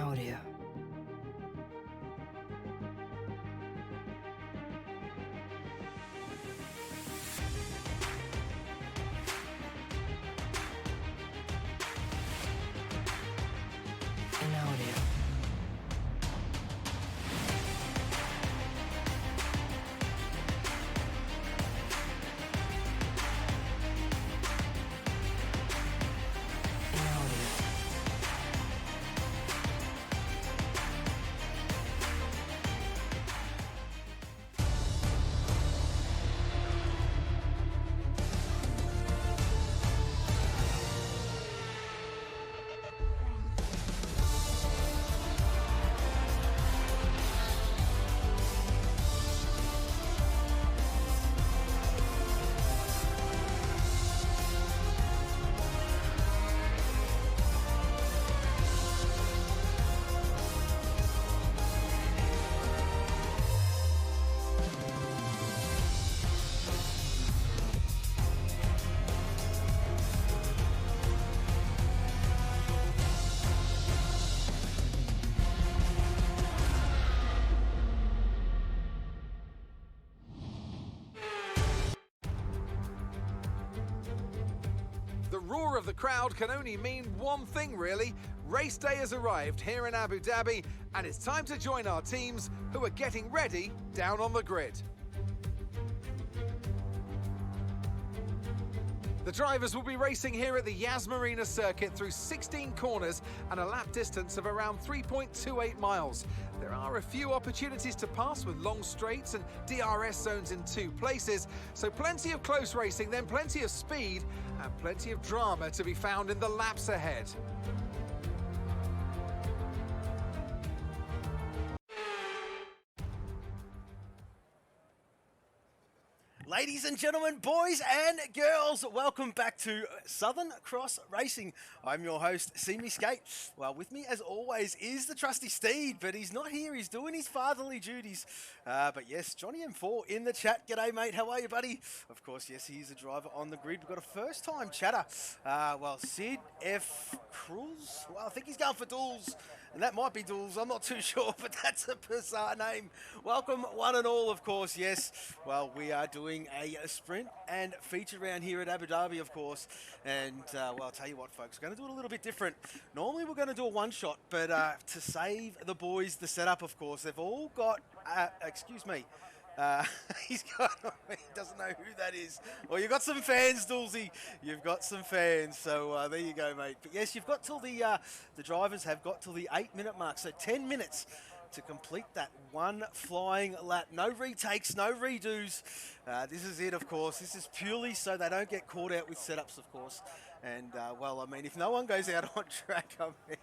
audio. In audio. The roar of the crowd can only mean one thing really. Race day has arrived here in Abu Dhabi and it's time to join our teams who are getting ready down on the grid. The drivers will be racing here at the Yas Marina circuit through 16 corners and a lap distance of around 3.28 miles. There are a few opportunities to pass with long straights and DRS zones in 2 places, so plenty of close racing, then plenty of speed and plenty of drama to be found in the laps ahead. Ladies and gentlemen, boys and girls, welcome back to Southern Cross Racing. I'm your host, Simi Skate. Well, with me as always is the trusty Steed, but he's not here. He's doing his fatherly duties. But yes, Johnny M4 in the chat. G'day, mate. How are you, buddy? Of course, yes, he's a driver on the grid. We've got a first-time chatter. Well, Sid F. Cruz. Well, I think he's going for Duels, and that might be Duels. I'm not too sure, but that's a bizarre name. Welcome, one and all, of course. Yes, well, we are doing a sprint and feature round here at Abu Dhabi, of course, and well, I'll tell you what, folks, we're going to do it a little bit different. Normally we're going to do a one shot, but to save the boys the setup, of course, they've all got excuse me, he's got, he doesn't know who that is. Well, you've got some fans, Dulzy. You've got some fans. So there you go, mate. But yes, you've got till the drivers have got till the 8-minute mark. So 10 minutes to complete that one flying lap. No retakes, no redos. This is it, of course. This is purely so they don't get caught out with setups, of course. And, well, I mean, if no one goes out on track, I mean,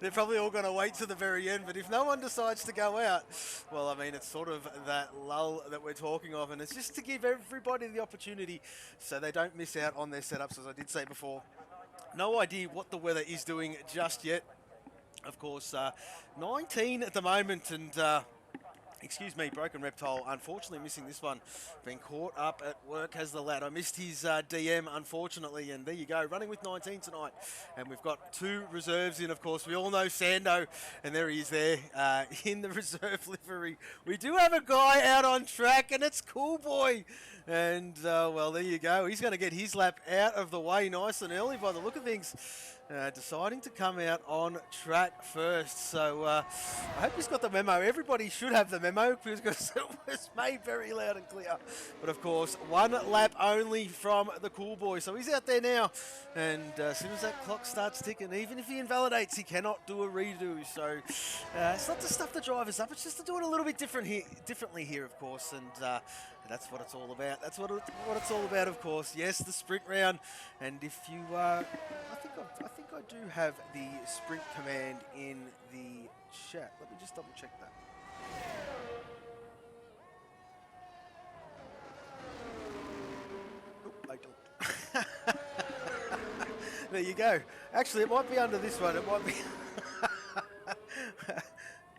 they're probably all going to wait to the very end. But if no one decides to go out, well, I mean, it's sort of that lull that we're talking of. And it's just to give everybody the opportunity so they don't miss out on their setups, as I did say before. No idea what the weather is doing just yet. Of course, 19 at the moment, and excuse me, Broken Reptile, unfortunately missing this one. Been caught up at work as the lad. I missed his DM, unfortunately, and there you go, running with 19 tonight. And we've got 2 reserves in, of course. We all know Sando, and there he is there in the reserve livery. We do have a guy out on track, and it's Cool Boy. And, well, there you go. He's going to get his lap out of the way nice and early by the look of things. Deciding to come out on track first. So I hope he's got the memo. Everybody should have the memo because it was made very loud and clear. But of course, 1 lap only from the Cool Boy. So he's out there now. And as soon as that clock starts ticking, even if he invalidates, he cannot do a redo. So it's not to stuff the drivers up. It's just to do it a little bit differently here, of course. And that's what it's all about. That's what it's all about, of course. Yes, the sprint round. And if you, I think I do have the sprint command in the chat. Let me just double check that. Oop, I don't. There you go. Actually, it might be under this one. It might be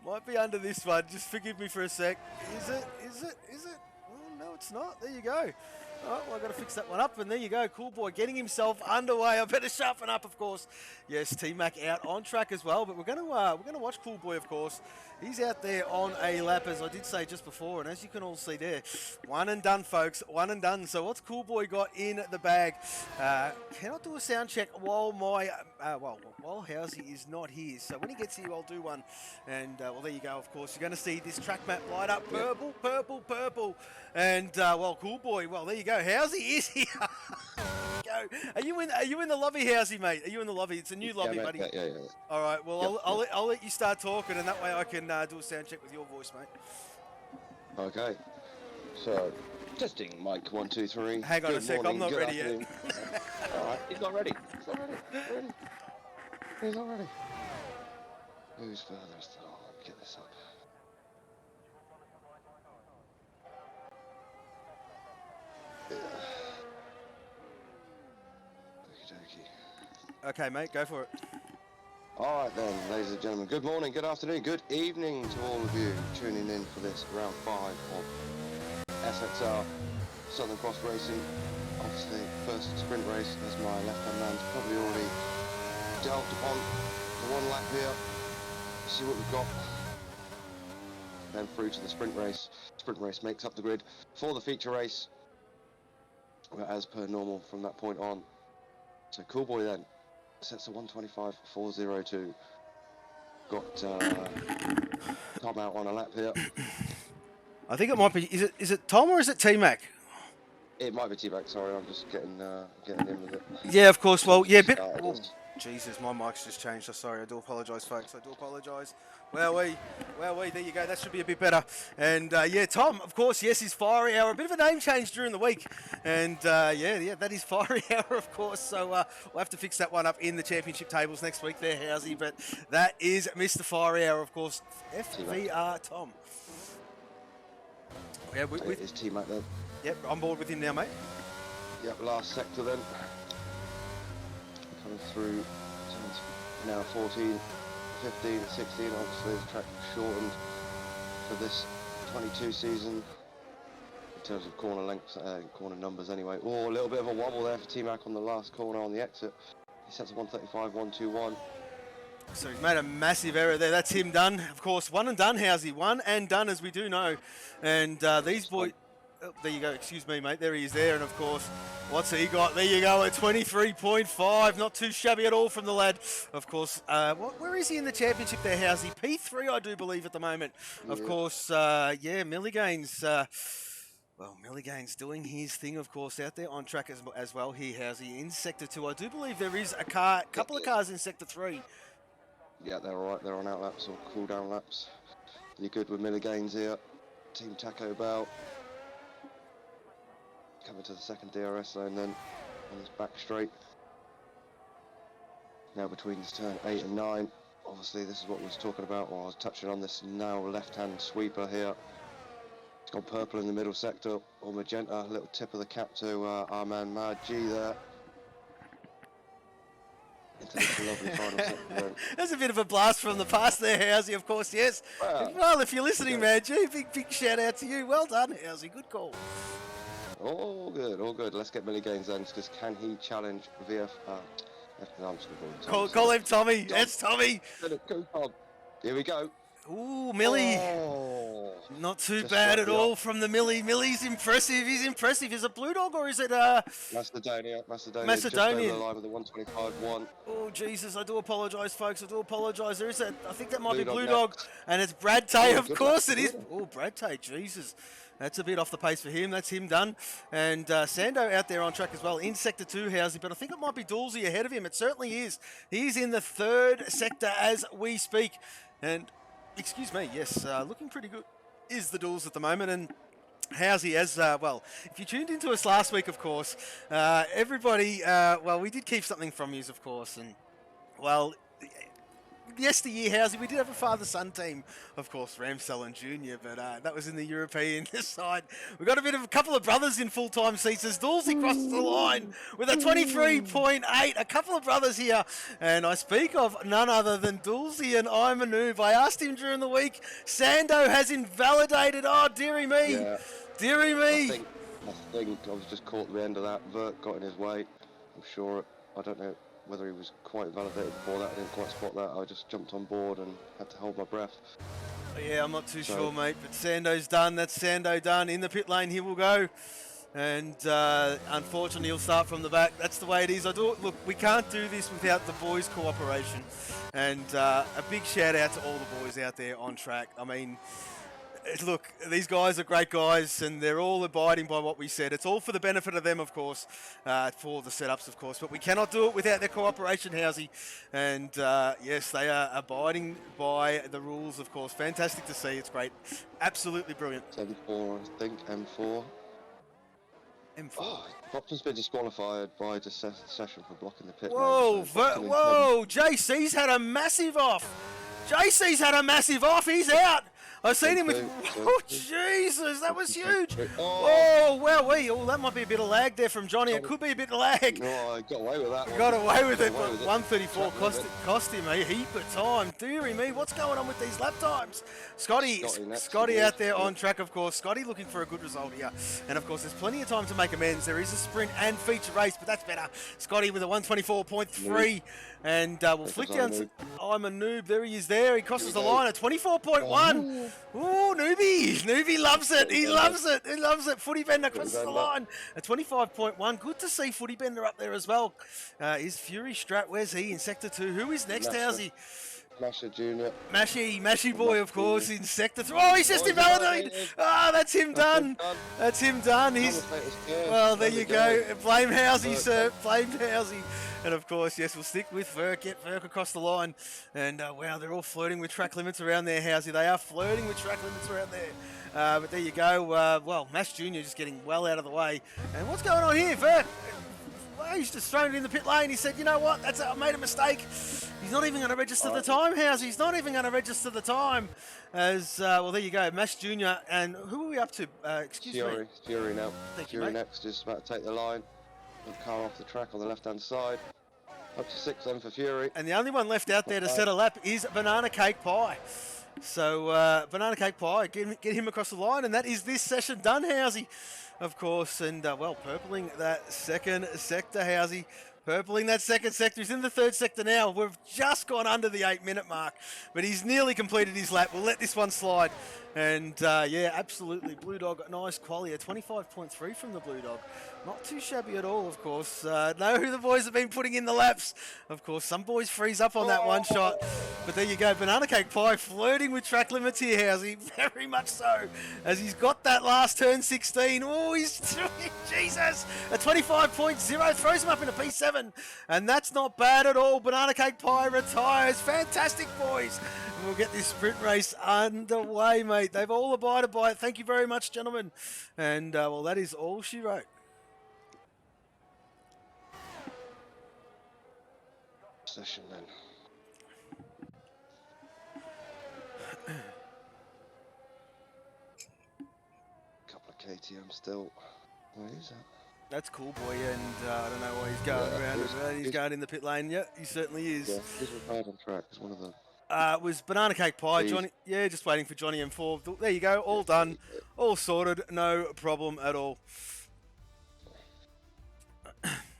might be under this one. Just forgive me for a sec. Is it? Oh, no, it's not. There you go. Oh, well, I've got to fix that one up, and there you go. Cool boy getting himself underway. I better sharpen up, of course. Yes, T-Mac out on track as well, but we're going to watch Cool Boy, of course. He's out there on a lap, as I did say just before, and as you can all see there, one and done, folks, one and done. So what's Cool Boy got in the bag? Can I do a sound check while while Housey is not here? So when he gets here, I'll do one. And well, there you go. Of course, you're going to see this track map light up purple, purple, purple. And well, Cool Boy. Well, there you go. Housey is here. Go. Are you in the lobby, Housey, mate? Are you in the lobby? It's a new lobby, mate, buddy. Yeah. All right. Well, I'll let you start talking, and that way I can do a sound check with your voice, mate. Okay. So, testing mic 1, 2, 3. Hang on Good a sec. morning, I'm not good ready afternoon. yet. All right. He's not ready. He's not ready. Who's furthest? Oh, let me get this up. Okey-dokey. Okay, mate. Go for it. All right then, ladies and gentlemen, good morning, good afternoon, good evening to all of you tuning in for this round 5 of SXR Southern Cross Racing. Obviously, first sprint race, as my left-hand man's probably already delved upon the one lap here. See what we've got. Then through to the sprint race. Sprint race makes up the grid for the feature race. Well, as per normal from that point on. So Cool Boy then sets a 1:25.402. Got Tom out on a lap here. I think it might be. Is it Tom or is it T-Mac? It might be T-Mac. Sorry, I'm just getting in with it. Yeah, of course. Well, yeah, bit. Oh, Jesus, my mic's just changed. I'm sorry. I do apologise, folks. I do apologise. Well, there you go. That should be a bit better. And yeah, Tom, of course, yes, is Fiery Hour. A bit of a name change during the week. And yeah, that is Fiery Hour, of course. So we'll have to fix that one up in the championship tables next week there, Housey. But that is Mr. Fiery Hour, of course. FVR Tom. Yeah, Is T-Mac then? Yep, on board with him now, mate. Yep, last sector then. Coming through now 14, 15, 16. Obviously the track shortened for this 22 season in terms of corner lengths, corner numbers anyway. Oh, a little bit of a wobble there for T-Mac on the last corner on the exit. He sets a 1:35.121. So he's made a massive error there. That's him done. Of course, one and done, Housey. One and done, as we do know. And these boys... Oh, there you go. Excuse me, mate. There he is there. And, of course, what's he got? There you go, a 23.5. Not too shabby at all from the lad. Of course, where is he in the championship there, Housey? P3, I do believe, at the moment. Yeah. Of course, yeah, Milligane's... well, Milligane's doing his thing, of course, out there on track as well here, Housey, in Sector 2. I do believe there is a couple of cars in Sector 3. Yeah, they're all right. They're on out laps or cool down laps. You're good with Milligane's here. Team Taco Bell. Coming to the second DRS zone then, on his back straight. Now between his turn 8 and 9. Obviously this is what we was talking about, or I was touching on this now left-hand sweeper here. It's gone purple in the middle sector, or magenta, a little tip of the cap to our man Mad G there. Into this lovely final sector then. There's a bit of a blast from the past there, Housey, of course, yes. Well, if you're listening, Mad G, big shout out to you. Well done, Housey, good call. All good, all good. Let's get Millie Gaines then, because can he challenge VF? Call him Tommy. It's Tommy. Go, Tom. Here we go. Ooh, Millie. Oh, not too bad at all from the Millie. Millie's impressive. He's impressive. Is it Blue Dog or is it Macedonia. Macedonia. Just over the line with the 1:25.1. Oh Jesus, I do apologise, folks. I do apologise. There is a. I think that might be Blue Dog, and it's Brad Tay. Of course it is. Oh, Brad Tay. Jesus. That's a bit off the pace for him. That's him done. And Sando out there on track as well in Sector 2, Housey. But I think it might be Doolsey ahead of him. It certainly is. He's in the third sector as we speak. And, excuse me, yes, looking pretty good is the Dools at the moment. And Housey, as well, if you tuned into us last week, of course, everybody, well, we did keep something from you, of course. And, well... yesteryear, Housey, we did have a father-son team, of course, Ramsell and Junior, but that was in the European side. We've got a couple of brothers in full-time seats as Doolsey crosses the line with a 23.8, a couple of brothers here, and I speak of none other than Doolsey and Imanoob. I asked him during the week, Sando has invalidated, oh, dearie me, dearie me. I think I was just caught at the end of that. Vert got in his way. I'm sure. I don't know whether he was quite validated before that. I didn't quite spot that. I just jumped on board and had to hold my breath. Yeah, I'm not too sure, mate. But Sando's done. That's Sando done. In the pit lane, he will go. And unfortunately, he'll start from the back. That's the way it is. Look, we can't do this without the boys' cooperation. And a big shout out to all the boys out there on track. I mean, look, these guys are great guys, and they're all abiding by what we said. It's all for the benefit of them, of course, for the setups, of course. But we cannot do it without their cooperation, Housey. And yes, they are abiding by the rules, of course. Fantastic to see. It's great. Absolutely brilliant. 7-4, I think, M4. M4. Oh, Bopton's been disqualified by the session for blocking the pit Whoa, lane. So whoa, JC's had a massive off. JC's had a massive off. He's out. I've seen him with... Oh, Jesus, that was huge. Oh, well, that might be a bit of lag there from Johnny. It could be a bit of lag. No, I got away with that one. Got away with it, but 134 cost him a heap of time. Deary me, what's going on with these lap times? Scotty out there on track, of course. Scotty looking for a good result here. And, of course, there's plenty of time to make amends. There is a sprint and feature race, but that's better. Scotty with a 124.3. And we'll flick down to... I'm a noob. There he is there. He crosses the line at 24.1. Ooh, Noobie. Noobie loves it. He loves it. He loves it. Footy Bender crosses the line at 25.1. Good to see Footy Bender up there as well. Is Fury Strat? Where's he in Sector 2? Who is next, Housey? Masher Jr. Mashy boy, of course, in Sector 3. Oh, he's just invalidated. Oh, that's him done. That's him done. Well, there you go. Blame Housey, sir. Blame Housey. And of course, yes, we'll stick with Verk, get Verk across the line. And wow, they're all flirting with track limits around there, Housey. They are flirting with track limits around there. But there you go. Well, Mash Jr. just getting well out of the way. And what's going on here, Verk? Well, he's just thrown it in the pit lane. He said, you know what, I made a mistake. He's not even going to register the time, Housey. He's not even going to register the time. As well, there you go, Mash Jr. And who are we up to? Excuse me. Fury now. Thank Fury you, mate. next, just about to take the line. The car off the track on the left-hand side. Up to 6 then for Fury. And the only one left out there to set a lap is Banana Cake Pie. So Banana Cake Pie, get him across the line, and that is this session done, Housey, of course. And well, purpling that second sector, Housey. Purpling that second sector. He's in the third sector now. We've just gone under the 8-minute mark, but he's nearly completed his lap. We'll let this one slide. And yeah, absolutely. Blue Dog, nice quality. A 25.3 from the Blue Dog. Not too shabby at all, of course. Know who the boys have been putting in the laps. Of course, some boys freeze up on that one shot. But there you go. Banana Cake Pie flirting with track limits here, Housey. Very much so. As he's got that last turn 16. Oh, he's... Jesus! A 25.0 throws him up in a P7. And that's not bad at all. Banana Cake Pie retires. Fantastic, boys. We'll get this sprint race underway, mate. They've all abided by it. Thank you very much, gentlemen. And, well, that is all she wrote. Session then. Couple of KTM still. Where is that? That's cool, boy, and I don't know why he's going around. He's going in the pit lane. Yeah, he certainly is. Yeah, he's retired on track. He's one of the... It was Banana Cake Pie, Johnny. Yeah, just waiting for Johnny M4. There you go, all done, all sorted, no problem at all.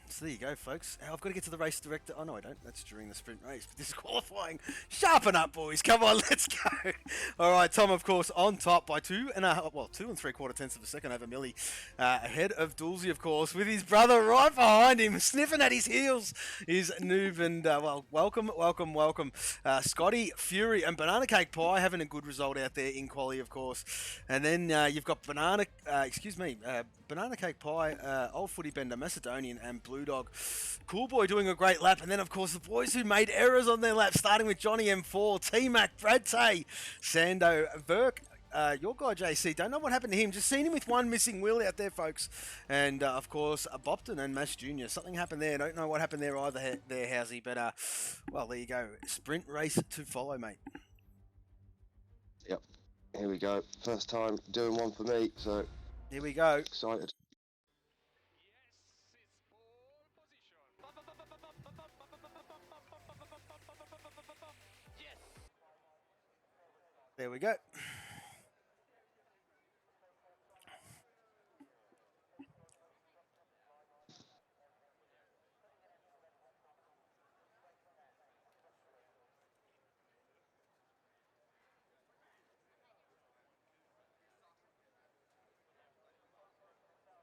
So there you go, folks. I've got to get to the race director. Oh, no, I don't. That's during the sprint race. But this is qualifying. Sharpen up, boys. Come on, let's go. All right, Tom, of course, on top by 2 3/4 tenths of a second over Millie. Ahead of Dulzy, of course, with his brother right behind him, sniffing at his heels, is Noob. And, well, welcome. Scotty, Fury, and Banana Cake Pie having a good result out there in quali, of course. And then you've got Banana Cake Pie, Old Footy Bender, Macedonian, and Blue Dog. Cool Boy doing a great lap. And then, of course, the boys who made errors on their lap, starting with Johnny M4, T-Mac, Brad Tay, Sando, Verk, your guy JC. Don't know what happened to him. Just seen him with one missing wheel out there, folks. And, of course, Bopton and Mash Jr. Something happened there. Don't know what happened there either, there, Housey. But, well, there you go. Sprint race to follow, mate. Yep. Here we go. First time doing one for me, so... Here we go. Excited. There we go.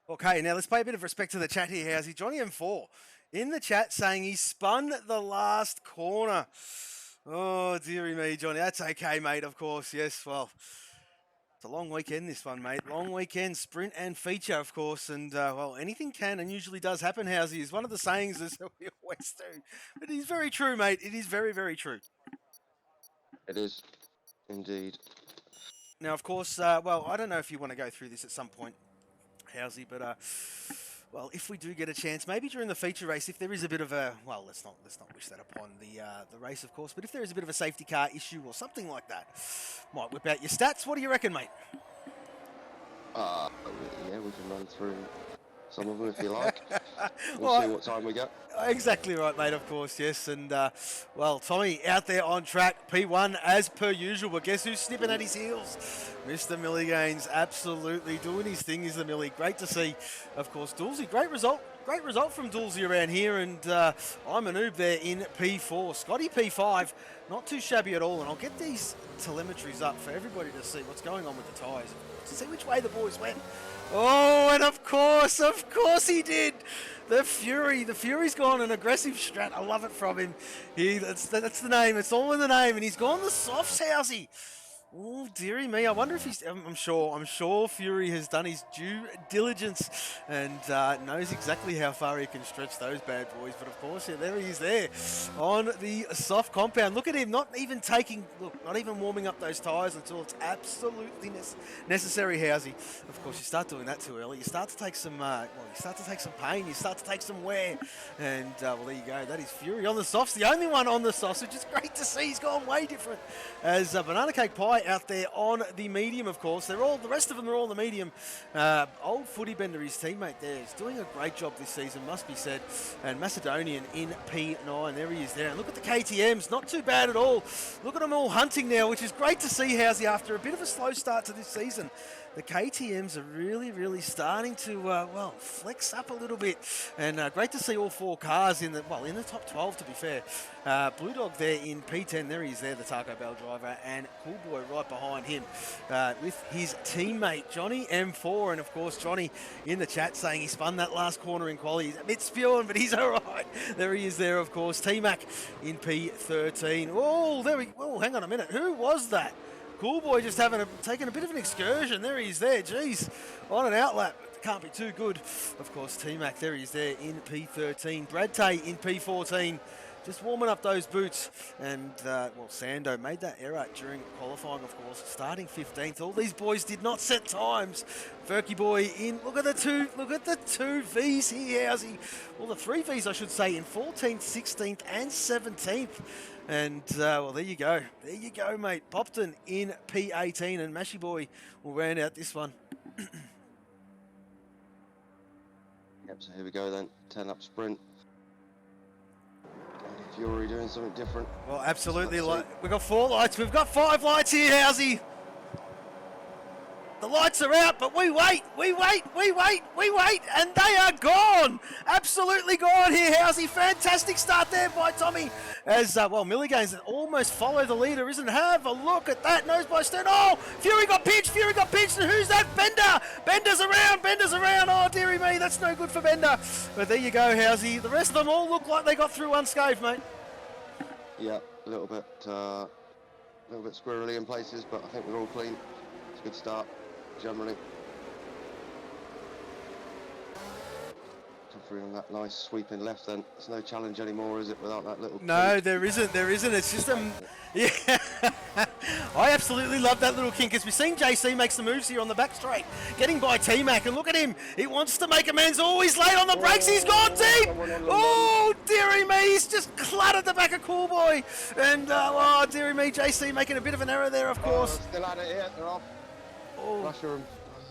Okay, now let's pay a bit of respect to the chat here, Howsy. Johnny M4 in the chat saying he spun the last corner. Oh, dearie me, Johnny. That's okay, mate, of course. Yes, well, it's a long weekend, this one, mate. Long weekend, sprint and feature, of course. And, well, anything can and usually does happen, Howsy, is one of the sayings that we always do. But it is very true, mate. It is very, very true. It is, indeed. Now, of course, well, I don't know if you want to go through this at some point, Howsy, but well, if we do get a chance, maybe during the feature race, if there is a bit of a, well, let's not wish that upon the race, of course, but if there is a bit of a safety car issue or something like that, might whip out your stats. What do you reckon, mate? Yeah, we can run through some of them if you like. We'll Well, see what time we get. Exactly right, mate, of course, yes. And, well, Tommy out there on track, P1 as per usual, but guess who's snipping at his heels? Mr. Millie Gaines, absolutely doing his thing, is the Millie. Great to see, of course, Dulcie. Great result from Dulcie around here, and I'm a noob there in P4. Scotty P5, not too shabby at all, and I'll get these telemetries up for everybody to see what's going on with the tyres, to see which way the boys went. Oh, and of course he did. The Fury's gone an aggressive strat. I love it from him. That's the name. It's all in the name, and he's gone the softs, Housey. Oh, dearie me. I wonder if he's... I'm sure Fury has done his due diligence and knows exactly how far he can stretch those bad boys. But, of course, yeah, there he is there on the soft compound. Look at him, not even warming up those tyres until it's absolutely necessary, Housey. Of course, you start doing that too early. You start to take some pain. You start to take some wear. And, well, there you go. That is Fury on the softs. The only one on the softs, which is great to see. He's gone way different. As Banana Cake Pie out there on the medium, of course. The rest of them are all the medium. Old Footy Bender, his teammate there, is doing a great job this season, must be said. And Macedonian in P9, there he is there. And look at the KTMs, not too bad at all. Look at them all hunting now, which is great to see, Housey, after a bit of a slow start to this season. The KTMs are really, really starting to, well, flex up a little bit. And great to see all four cars in the top 12, to be fair. Blue Dog there in P10, there he is there, the Taco Bell driver, and Cool Boy right behind him with his teammate, Johnny M4. And, of course, Johnny in the chat saying he spun that last corner in quali. He's a bit spewing, but he's all right. There he is there, of course. T-Mac in P13. Oh, hang on a minute. Who was that? Cool Boy just taking a bit of an excursion. There he is there. Jeez, on an outlap. Can't be too good. Of course, T-Mac, there he is there in P13. Brad Tay in P14. Just warming up those boots. And, well, Sando made that error during qualifying, of course, starting 15th. All these boys did not set times. Ferky Boy in. Look at the two Vs here, Housey. Well, the three Vs, I should say, in 14th, 16th, and 17th. And, well, there you go. There you go, mate. Popton in P18, and Mashy Boy will round out this one. Yep, so here we go then. 10-lap sprint. Fury doing something different. Well, absolutely. We've got 4 lights. We've got 5 lights here, Housey. The lights are out, but we wait, and they are gone. Absolutely gone here, Housey. Fantastic start there by Tommy. As, well, Millie Gaines almost follow the leader, isn't it? Have a look at that. Nose by stern. Oh, Fury got pinched, and who's that? Bender. Bender's around. Oh, dearie me, that's no good for Bender. But there you go, Housey. The rest of them all look like they got through unscathed, mate. Yeah, a little bit squirrely in places, but I think we're all clean. It's a good start. Generally, come through on that nice sweeping left. Then there's no challenge anymore, is it? Without that little. No, there isn't. It's just yeah. I absolutely love that little kink. As we've seen, JC makes the moves here on the back straight, getting by T-Mac, and look at him. He wants to make amends. Oh, he's late on the brakes. He's gone deep. Oh, dearie me, he's just cluttered the back of Cool Boy, and oh, dearie me, JC making a bit of an error there, of course. Still at it here. They're off. Oh. Masher,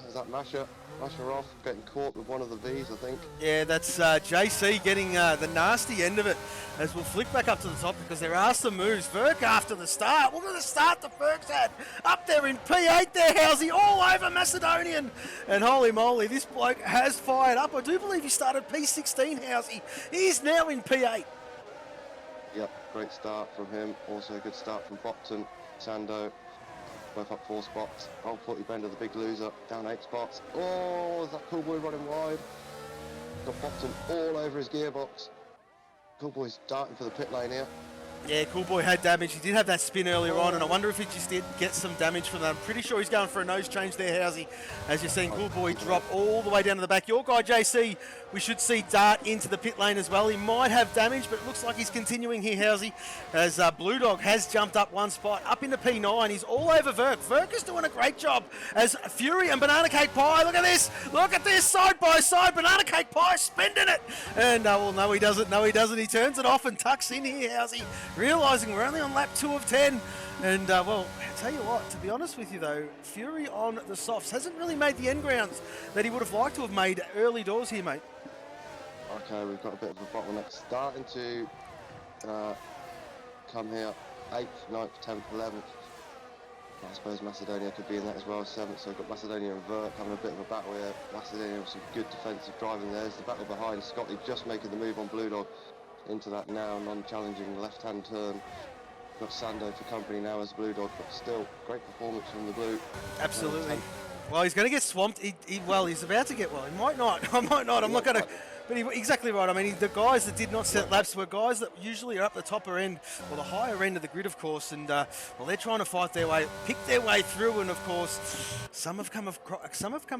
is that Masher? Masher off, getting caught with one of the Vs, I think. Yeah, that's JC getting the nasty end of it, as we'll flick back up to the top because there are some moves. Verk after the start. Look at the start that Verk's had. Up there in P8 there, Housey, all over Macedonian. And holy moly, this bloke has fired up. I do believe he started P16, Housey. He's now in P8. Yep, great start from him. Also a good start from Bopton, Sando. both up 4 spots. Old Footy Bender, the big loser, down 8 spots. Oh, is that Cool Boy running wide? Got bottom all over his gearbox. Cool Boy's darting for the pit lane here. Yeah, Cool Boy had damage. He did have that spin earlier on, and I wonder if he just did get some damage from that. I'm pretty sure he's going for a nose change there, Housey. As you're seeing, Cool Boy drop all the way down to the back. Your guy, JC, we should see dart into the pit lane as well. He might have damage, but it looks like he's continuing here, Housey, as Blue Dog has jumped up 1 spot, up into P9. He's all over Verk. Verk is doing a great job as Fury and Banana Cake Pie. Look at this, side by side. Banana Cake Pie spending it. And, well, no, he doesn't. No, he doesn't. He turns it off and tucks in here, Housey, realising we're only on lap 2 of 10. And, well, I tell you what, to be honest with you, though, Fury on the softs hasn't really made the end grounds that he would have liked to have made early doors here, mate. Okay, we've got a bit of a bottleneck starting to come here. 8th, 9th, 10th, 11th. I suppose Macedonia could be in that as well, 7th. So we've got Macedonia and Vert having a bit of a battle here. Macedonia with some good defensive driving. There's the battle behind. Scotty just making the move on Blue Dog into that now non-challenging left-hand turn. Got Sando for company now as Blue Dog, but still great performance from the Blue. Absolutely. Well, he's going to get swamped. Well, he's about to get. Well, he might not. I might not. I'm not going to. But exactly right. I mean, the guys that did not set laps were guys that usually are up the topper end, or the higher end of the grid, of course. And well, they're trying to fight their way, pick their way through. And of course, some have come a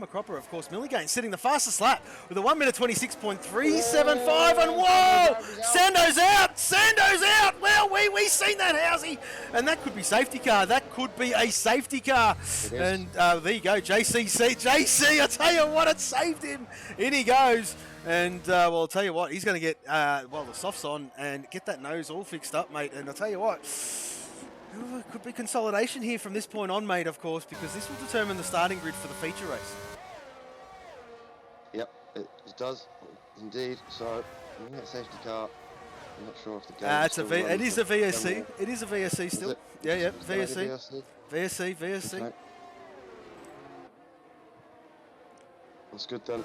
cropper. Of course, Milligan sitting the fastest lap with a 1 minute 26.375. And whoa, Sando's out. Sando's out. Well, we seen that, Housey, and that could be safety car. That could be a safety car. And there you go, JC. I tell you what, it saved him. In he goes. And, well, I'll tell you what, he's going to get, well, the softs on and get that nose all fixed up, mate. And I'll tell you what, it could be consolidation here from this point on, mate, of course, because this will determine the starting grid for the feature race. Yep, it does, indeed. So, we get a safety car. I'm not sure if the game it is a VSC. It is a VSC still. Yeah, VSC. VSC. Okay. That's good then.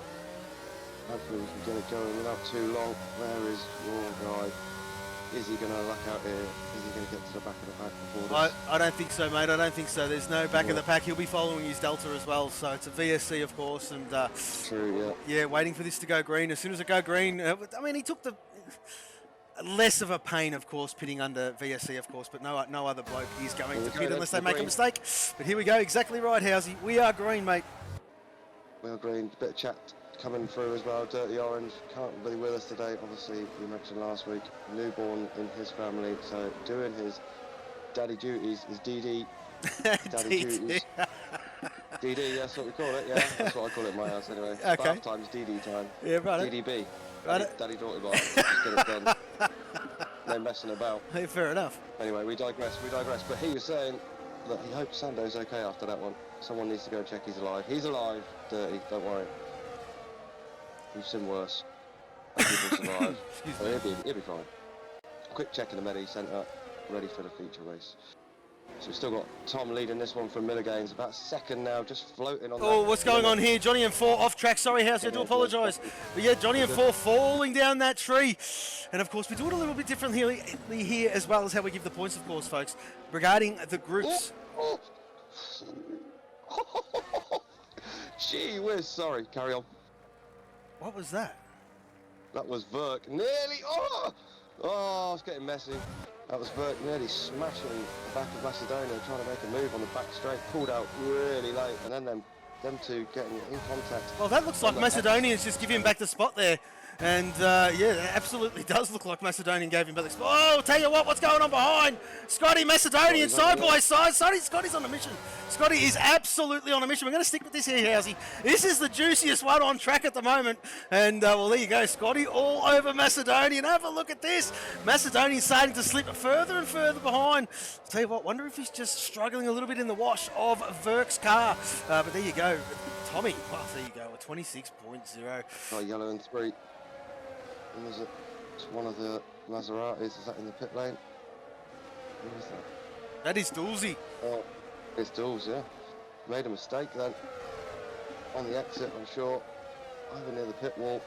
Hopefully we can get it going without too long. Where is your guy? Is he going to luck out here? Is he going to get to the back of the pack before this? I don't think so, mate. I don't think so. There's no back of the pack. He'll be following his Delta as well. So it's a VSC, of course. And true, yeah. Yeah, waiting for this to go green. As soon as it go green, I mean, he took the less of a pain, of course, pitting under VSC, of course. But no other bloke is going to pit unless they make a mistake. But here we go. Exactly right, Housey. We are green, mate. We are green. Bit of chat coming through as well. Dirty Orange can't be with us today. Obviously, we mentioned last week, newborn in his family, so doing his daddy duties, his DD daddy duties. DD, that's what we call it. Yeah, that's what I call it in my house anyway. Okay. Bath time's DD time. Yeah, right. DDB. Right. Daddy daughter bar. Just get it done. No messing about. Hey, fair enough. Anyway, we digress. But he was saying that he hopes Sando's okay after that one. Someone needs to go check he's alive. He's alive, Dirty. Don't worry. We've seen worse. People survive. So he'll be fine. Quick check in the Medi Centre, ready for the feature race. So we've still got Tom leading this one from Milligan's, about second now, just floating on. Oh, what's going on here? Johnny and 4 off track. Sorry, House, I do apologise. But yeah, Johnny and 4 falling down that tree. And of course, we do it a little bit differently here, as well as how we give the points, of course, folks, regarding the groups. Gee whiz, sorry, carry on. What was that? That was Verk nearly, it's getting messy. That was Verk nearly smashing the back of Macedonia, trying to make a move on the back straight, pulled out really late, and then them two getting in contact. Well, that looks like Macedonians just giving him back the spot there. And, yeah, it absolutely does look like Macedonian gave him back the spot. Oh, tell you what's going on behind? Scotty, Macedonian, side by side. Scotty's on a mission. Scotty is absolutely on a mission. We're going to stick with this here, Housey. This is the juiciest one on track at the moment. And, well, there you go. Scotty all over Macedonian. Have a look at this. Macedonian starting to slip further and further behind. I'll tell you what, wonder if he's just struggling a little bit in the wash of Verk's car. But there you go. Tommy, well, there you go, a 26.0. Oh, yellow and 3. And is it? It's one of the Maseratis. Is that in the pit lane? Who is that? That is Dulzy. Oh, it's Dulz, yeah. Made a mistake then. On the exit, I'm sure. Over near the pit wall.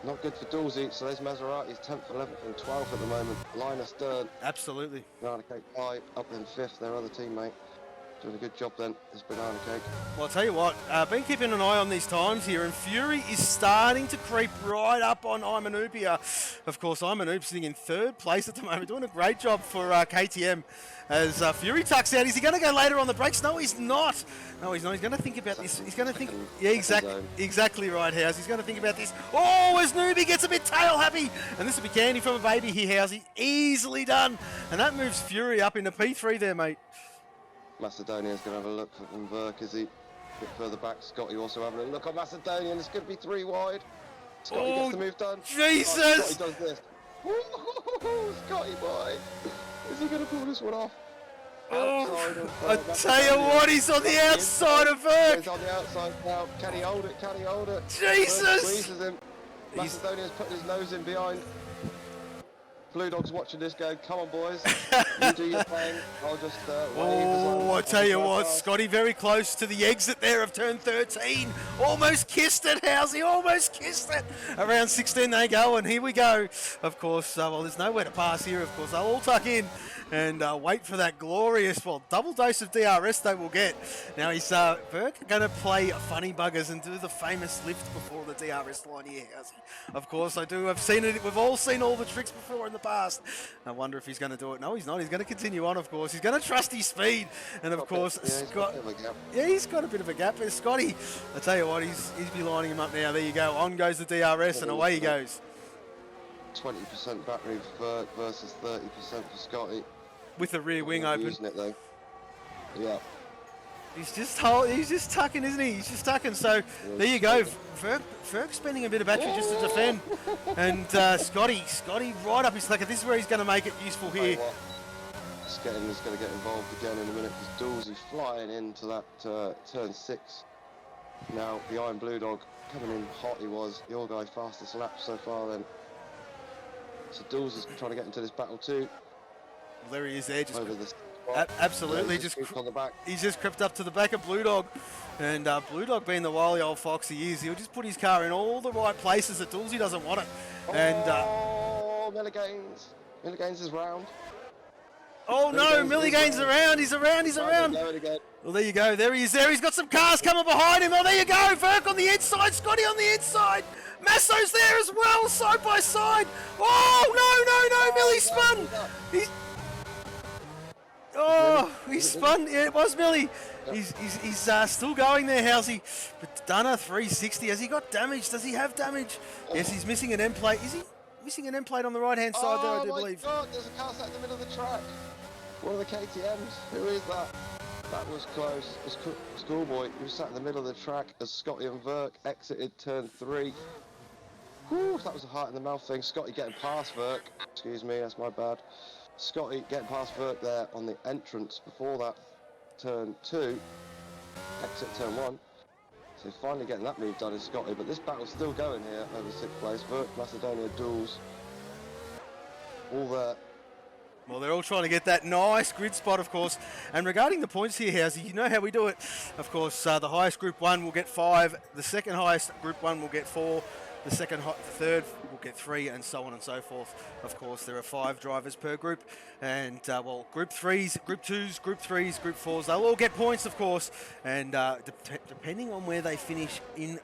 Not good for Dulzy. So there's Maseratis, 10th, 11th and 12th at the moment. Linus Stern. Absolutely. Cake Pie up in 5th, their other teammate. Doing a good job then, this banana cake. Well, I'll tell you what, been keeping an eye on these times here, and Fury is starting to creep right up on Imanoop here. Of course, Imanoop sitting in 3rd place at the moment, doing a great job for KTM as Fury tucks out. Is he going to go later on the brakes? No, he's not. No, he's not. He's going to think about this. He's going to think... Yeah, exactly right, House. He's going to think about this. Oh, as Newbie gets a bit tail happy. And this will be candy from a baby here, Housey. Easily done. And that moves Fury up into P3 there, mate. Macedonia's going to have a look from Verk as he a bit further back. Scotty also having a look on Macedonian. It's going to be 3 wide. Scotty gets the move done. Jesus! Oh, Scotty does this. Ooh, Scotty boy. Is he going to pull this one off? Oh, I tell you what, he's on the outside of Verk. He's on the outside now. Can he hold it? Can he hold it? Jesus! Verk squeezes him. Macedonia's putting his nose in behind. Blue Dog's watching this going, come on boys, you do your thing, I'll just wave. Oh, I tell you what, Scotty very close to the exit there of turn 13. Almost kissed it, Housey, almost kissed it. Around 16 they go, and here we go. Of course, well, there's nowhere to pass here, of course. They'll all tuck in and wait for that glorious, well, double dose of DRS they will get. Now he's Burke going to play funny buggers and do the famous lift before the DRS line here, Housey. Of course I do. I've seen it. We've all seen all the tricks before in the past. I wonder if he's going to do it. No, he's not. He's going to continue on, of course. He's going to trust his speed. And of course, Scott. Yeah, he's got a bit of a gap. But Scotty, I tell you what, he's be lining him up now. There you go. On goes the DRS, and away he goes. 20% battery for Verk versus 30% for Scotty. With the rear wing open. Using it though. Yeah. He's just tucking, isn't he? He's just tucking. So there you go. Verk spending a bit of battery just to defend, and Scotty right up his slacker. This is where he's going to make it useful here. Sketton is going to get involved again in a minute because Dools is flying into that turn 6. Now behind Blue Dog, coming in hot he was. Your guy fastest lap so far then. So Dools is trying to get into this battle too. Well, there he is there. Just over the absolutely, on the back. He's just crept up to the back of Blue Dog, and Blue Dog, being the wily old fox he is, he'll just put his car in all the right places that Dulcie doesn't want it. And Milligaines is round. Oh no, Milligaines around. He's around. Well, there you go. There he is. There he's got some cars coming behind him. Oh, there you go. Verk on the inside. Scotty on the inside. Masso's there as well, side by side. Oh no, Millie spun. He spun. Yeah, it was Millie. He's still going there, Housey. But done a 360. Has he got damage? Does he have damage? Yes, he's missing an end plate. Is he missing an end plate on the right-hand side there, I do believe? Oh my God, there's a car sat in the middle of the track. One of the KTMs. Who is that? That was close. It's Schoolboy. He was sat in the middle of the track as Scotty and Verk exited turn 3. Whew, that was a heart in the mouth thing. Scotty getting past Verk. Excuse me, that's my bad. Scotty getting past Verk there on the entrance before that turn 2, exit turn 1. So finally getting that move done is Scotty, but this battle's still going here over 6th place. Verk, Macedonia, Duels, all there. Well, they're all trying to get that nice grid spot, of course. And regarding the points here, Housey, you know how we do it. Of course, the highest Group 1 will get 5, the second highest Group 1 will get 4, the third will get 3, and so on and so forth. Of course, there are 5 drivers per group, and well, Group 3s, Group 2s, Group 3s, Group 4s, they'll all get points, of course, and depending on where they finish in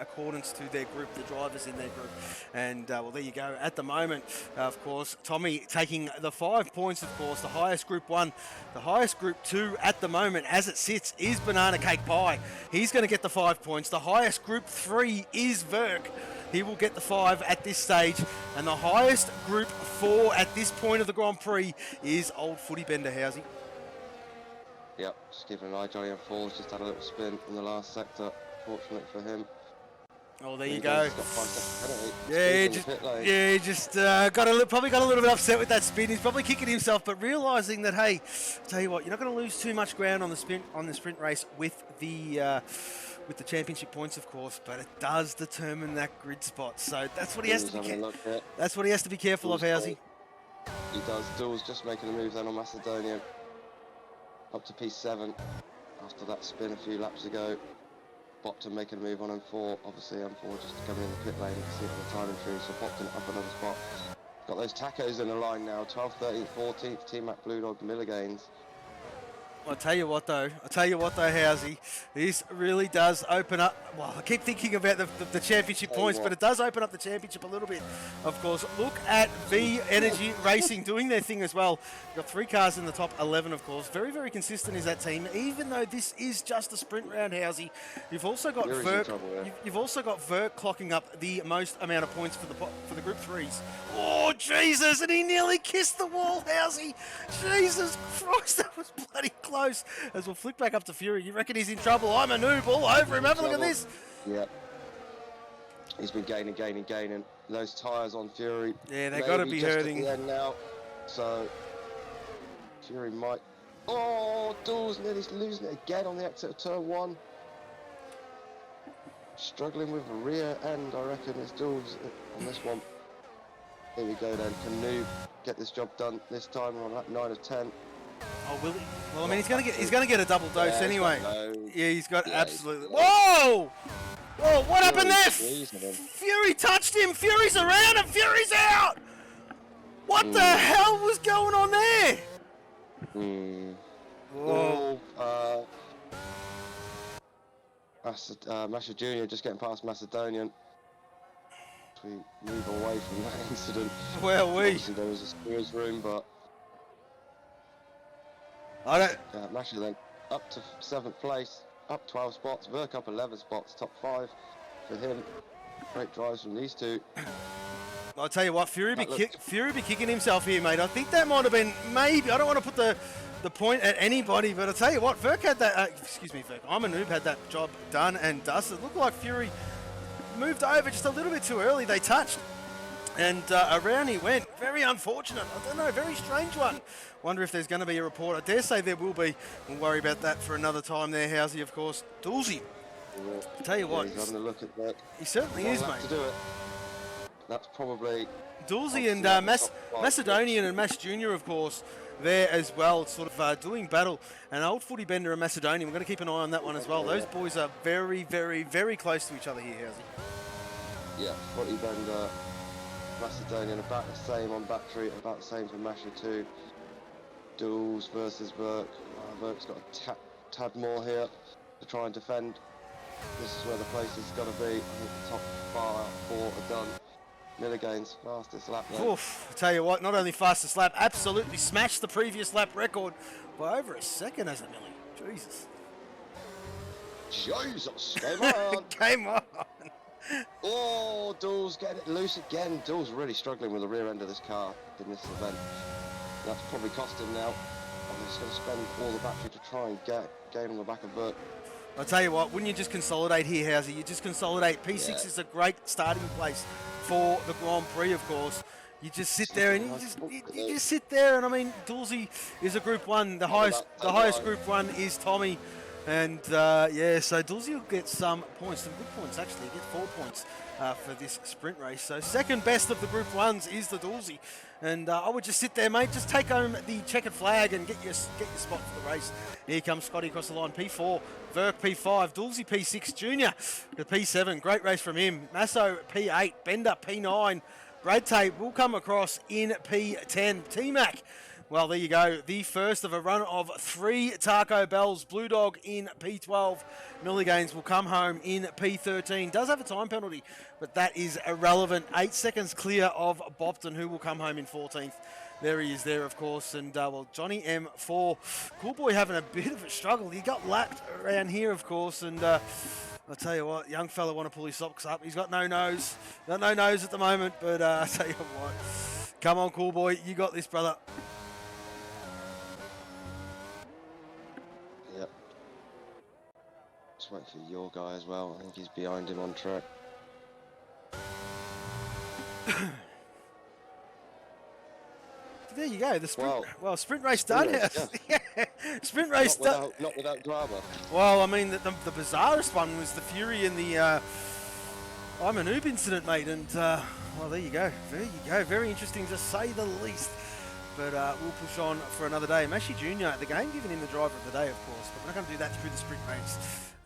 accordance to their group, the drivers in their group. And well, there you go. At the moment, of course, Tommy taking the 5 points, of course, the highest Group 1, the highest Group 2 at the moment, as it sits, is Banana Cake Pie. He's going to get the 5 points. The highest Group 3 is Verk. He will get the 5 at this stage. And the highest Group 4 at this point of the Grand Prix is Old Footy Bender, Housey. Yep, just keeping an eye. Johnny M4's just had a little spin in the last sector, fortunately for him. Oh, there you go. Probably got a little bit upset with that spin. He's probably kicking himself, but realising that, hey, tell you what, you're not going to lose too much ground on the sprint race with the championship points, of course, but it does determine that grid spot. So that's what he has to be. That's what he has to be careful of, Housey. He does. Dools just making a move then on Macedonia, up to P7 after that spin a few laps ago. Bopton making a move on M4. Obviously M4 just coming in the pit lane to see it on the timing tree, so Bopton up another spot. Got those tacos in the line now. 12th, 13th, 14th. Team Mac Blue Dog Milligaines. I'll tell you what though, Housey, this really does open up, well, I keep thinking about the championship points, but it does open up the championship a little bit, of course. Look at V Energy Racing doing their thing as well. Got 3 cars in the top 11, of course. Very, very consistent is that team, even though this is just a sprint round, Housey. You've also got you've also got Verk clocking up the most amount of points for the Group 3s. Oh, Jesus, and he nearly kissed the wall, Housey. Jesus Christ, that was bloody close. As we'll flick back up to Fury. You reckon he's in trouble? I'm a noob all over him. Have a look at this. Yep. He's been gaining. Those tyres on Fury. Yeah, they've got to be hurting. At the end now. So, Fury might... Oh, Dawes nearly losing it again on the exit of turn 1. Struggling with the rear end, I reckon. It's Dawes on this one. Here we go then. Can Noob get this job done this time on that 9 of 10? Oh, will he? Well, I mean, he's gonna get a double dose anyway. Yeah, he's got absolutely. Whoa! Whoa! What happened there? Fury touched him. Fury's around and Fury's out. What the hell was going on there? Whoa! Masha Jr. just getting past Macedonian. We move away from that incident. Well, obviously there was a steer's room, but I don't. Masha then up to 7th place, up 12 spots. Verk up 11 spots, top 5 for him. Great drives from these two. I'll tell you what, Fury be kicking himself here, mate. I think that might have been maybe. I don't want to put the point at anybody, but I'll tell you what, Verk had that. Excuse me, Verk. I'm a noob. Had that job done and dusted. It looked like Fury moved over just a little bit too early. They touched, and around he went. Very unfortunate. I don't know, very strange one. Wonder if there's going to be a report. I dare say there will be. We'll worry about that for another time there, Housey, of course. Dulzy. I'll tell you what. He's having a look at that. He certainly is, mate. To do it. That's probably... Dulzy and Macedonian and Mash Jr., of course, there as well, sort of doing battle. An old footy bender and Macedonian. We're going to keep an eye on that one as well. Those boys are very, very, very close to each other here, Housey. Yeah, footy bender, Macedonian, about the same on battery, about the same for Masha too. Duels versus Verk. Verk's got a tad more here to try and defend. This is where the place has got to be. I think the top 4 are done. Milligain's fastest lap. Oof, I tell you what, not only fastest lap, absolutely smashed the previous lap record by over a second, hasn't Millie? Jesus. Jesus, game on. Game on. Oh, Duels getting it loose again. Duels really struggling with the rear end of this car in this event. That's probably cost him now. I'm just going to spend all the battery to try and gain on the back of Verk. I'll tell you what, wouldn't you just consolidate here, Housey? You just consolidate. P6 is a great starting place for the Grand Prix, of course. You just sit there and you just sit there, and I mean, Dulzy is a Group 1. The highest Group 1 is Tommy, and yeah, so Dulzy will get some points, some good points actually. He'll get 4 points for this sprint race. So second best of the Group 1s is the Dulzy, and I would just sit there, mate. Just take home the checkered flag and get your spot for the race. Here comes Scotty across the line, P4. Verk P5, Dulzy P6, Junior to P7, great race from him. Masso P8, Bender P9, Brad Tate will come across in P10. T-Mac, well, there you go, the first of a run of 3 Taco Bells. Blue Dog in P12, Milligains will come home in P13. Does have a time penalty, but that is irrelevant. 8 seconds clear of Bopton, who will come home in 14th. There he is there, of course, and well, Johnny M4, Cool Boy having a bit of a struggle. He got lapped around here, of course, and I'll tell you what, young fella want to pull his socks up. He's got no nose at the moment, but I'll tell you what, come on, Cool Boy, you got this, brother. Yep. Just wait for your guy as well. I think he's behind him on track. There you go. The sprint, sprint race done. Yeah. Sprint race done. Not without drama. Well, I mean, the bizarrest one was the Fury and the I'm a noob incident, mate. And well, there you go. There you go. Very interesting to say the least. But we'll push on for another day. Mashi Jr., the game giving him the driver of the day, of course. But we're not going to do that through the sprint race.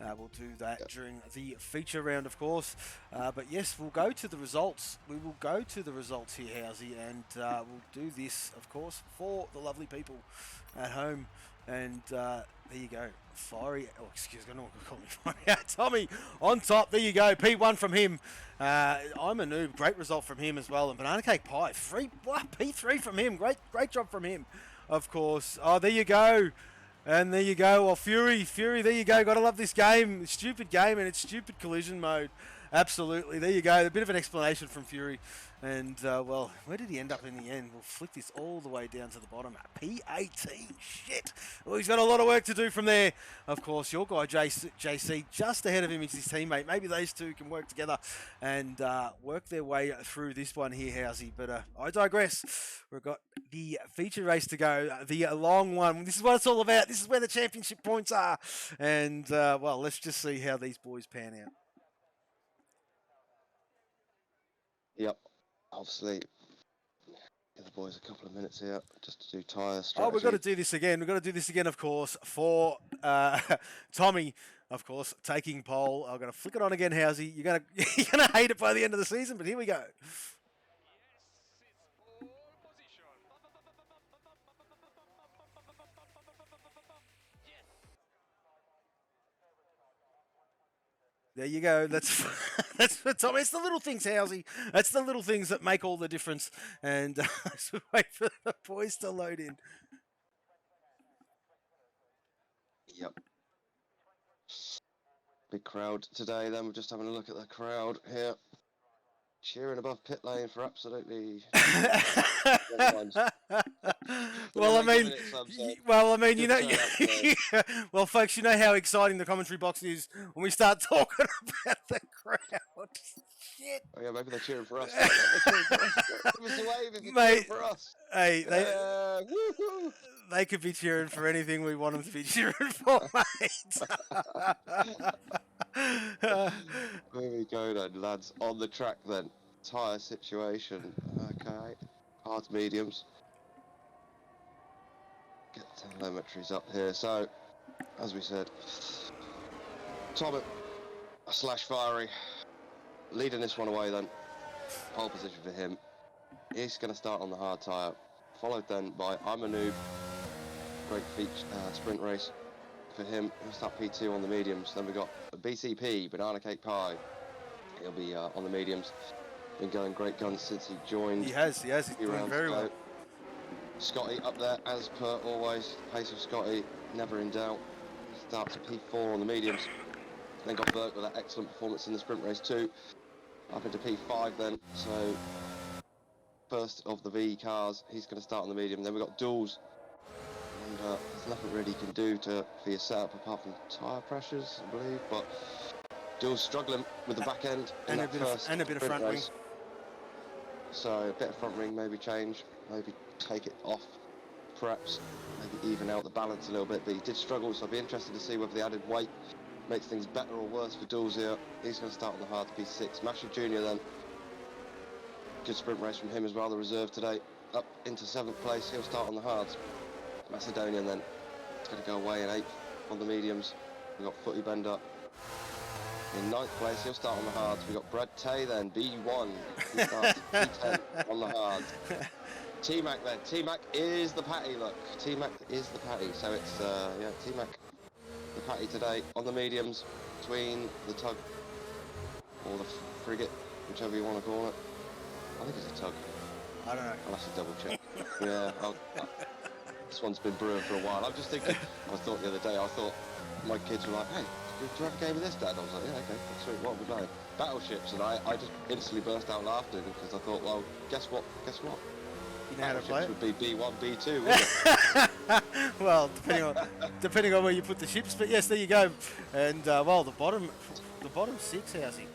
We'll do that during the feature round, of course. But yes, we'll go to the results. We will go to the results here, Housey, and we'll do this, of course, for the lovely people at home. And there you go. Fiery, oh, excuse me, I don't want to call me Fiery. Tommy on top. There you go. P1 from him. I'm a noob. Great result from him as well. And Banana Cake Pie, P3 from him. Great job from him, of course. Oh, there you go. And there you go. Well, Fury, there you go. Got to love this game. Stupid game, and it's stupid collision mode. Absolutely. There you go. A bit of an explanation from Fury. And, well, where did he end up in the end? We'll flick this all the way down to the bottom. P18. Shit. Well, he's got a lot of work to do from there. Of course, your guy, JC, just ahead of him is his teammate. Maybe those two can work together and work their way through this one here, Housey. But I digress. We've got the feature race to go, the long one. This is what it's all about. This is where the championship points are. And, well, let's just see how these boys pan out. Yep. Obviously, give the boys a couple of minutes here just to do tyre strategy. Oh, we've got to do this again. We've got to do this again, of course, for Tommy, of course, taking pole. I'm going to flick it on again, Housey. You're gonna hate it by the end of the season, but here we go. There you go. That's for Tommy. It's the little things, Housey. That's the little things that make all the difference. And let's wait for the boys to load in. Yep. Big crowd today then. We're just having a look at the crowd here. Cheering above pit lane for absolutely... Well, I mean, you know, well, folks, you know how exciting the commentary box is when we start talking about the crowd. Shit. Oh yeah, maybe they're cheering for us. Give us a wave if you're cheering for us. Hey, they could be cheering for anything we want them to be cheering for, mate. Here we go then, lads. On the track then. Tyre situation. Okay. Hard mediums. Get the telemetries up here. So, as we said, Tommy / Fiery leading this one away then. Pole position for him. He's going to start on the hard tyre. Followed then by I'm a Noob. Great feature sprint race for him. He'll start P2 on the mediums. Then we've got BCP, Banana Cake Pie. He'll be on the mediums. Been going great guns since he joined. He has. He's doing very well. Scotty up there, as per always. Pace of Scotty, never in doubt. Starts at P4 on the mediums. Then got Burke with that excellent performance in the sprint race too. Up into P5 then. So, first of the V cars, he's going to start on the medium. Then we've got Duels. And there's nothing really you can do for your setup apart from tyre pressures, I believe. But Duels struggling with the back end and a bit of front wing. So a bit of front wing, maybe change, maybe take it off, perhaps maybe even out the balance a little bit. But he did struggle, so I'd be interested to see whether the added weight makes things better or worse for Duels here. He's going to start on the hard P6. Masher Jr. then. Good sprint race from him as well, the reserve today. Up into 7th place, he'll start on the hards. Macedonian then. It's going to go away in 8th on the mediums. We've got Footy Bender. In 9th place, he'll start on the hards. We've got Brad Tay then, B1. He starts P10 on the hards. T-Mac then. T-Mac is the patty, look. T-Mac is the patty. So it's, yeah, T-Mac, the patty today on the mediums between the tug or the frigate, whichever you want to call it. I think it's a tug. I don't know. I'll have to double check. Yeah, this one's been brewing for a while. I'm just thinking, I thought the other day, my kids were like, hey, do you have a game of this, Dad? I was like, yeah, okay, sweet, what are we playing? Battleships, and I just instantly burst out laughing because I thought, well, guess what? You know how to play it? Would be B1, B2, wouldn't it? Well, depending on where you put the ships, but yes, there you go. And, well, the bottom 6, how's he?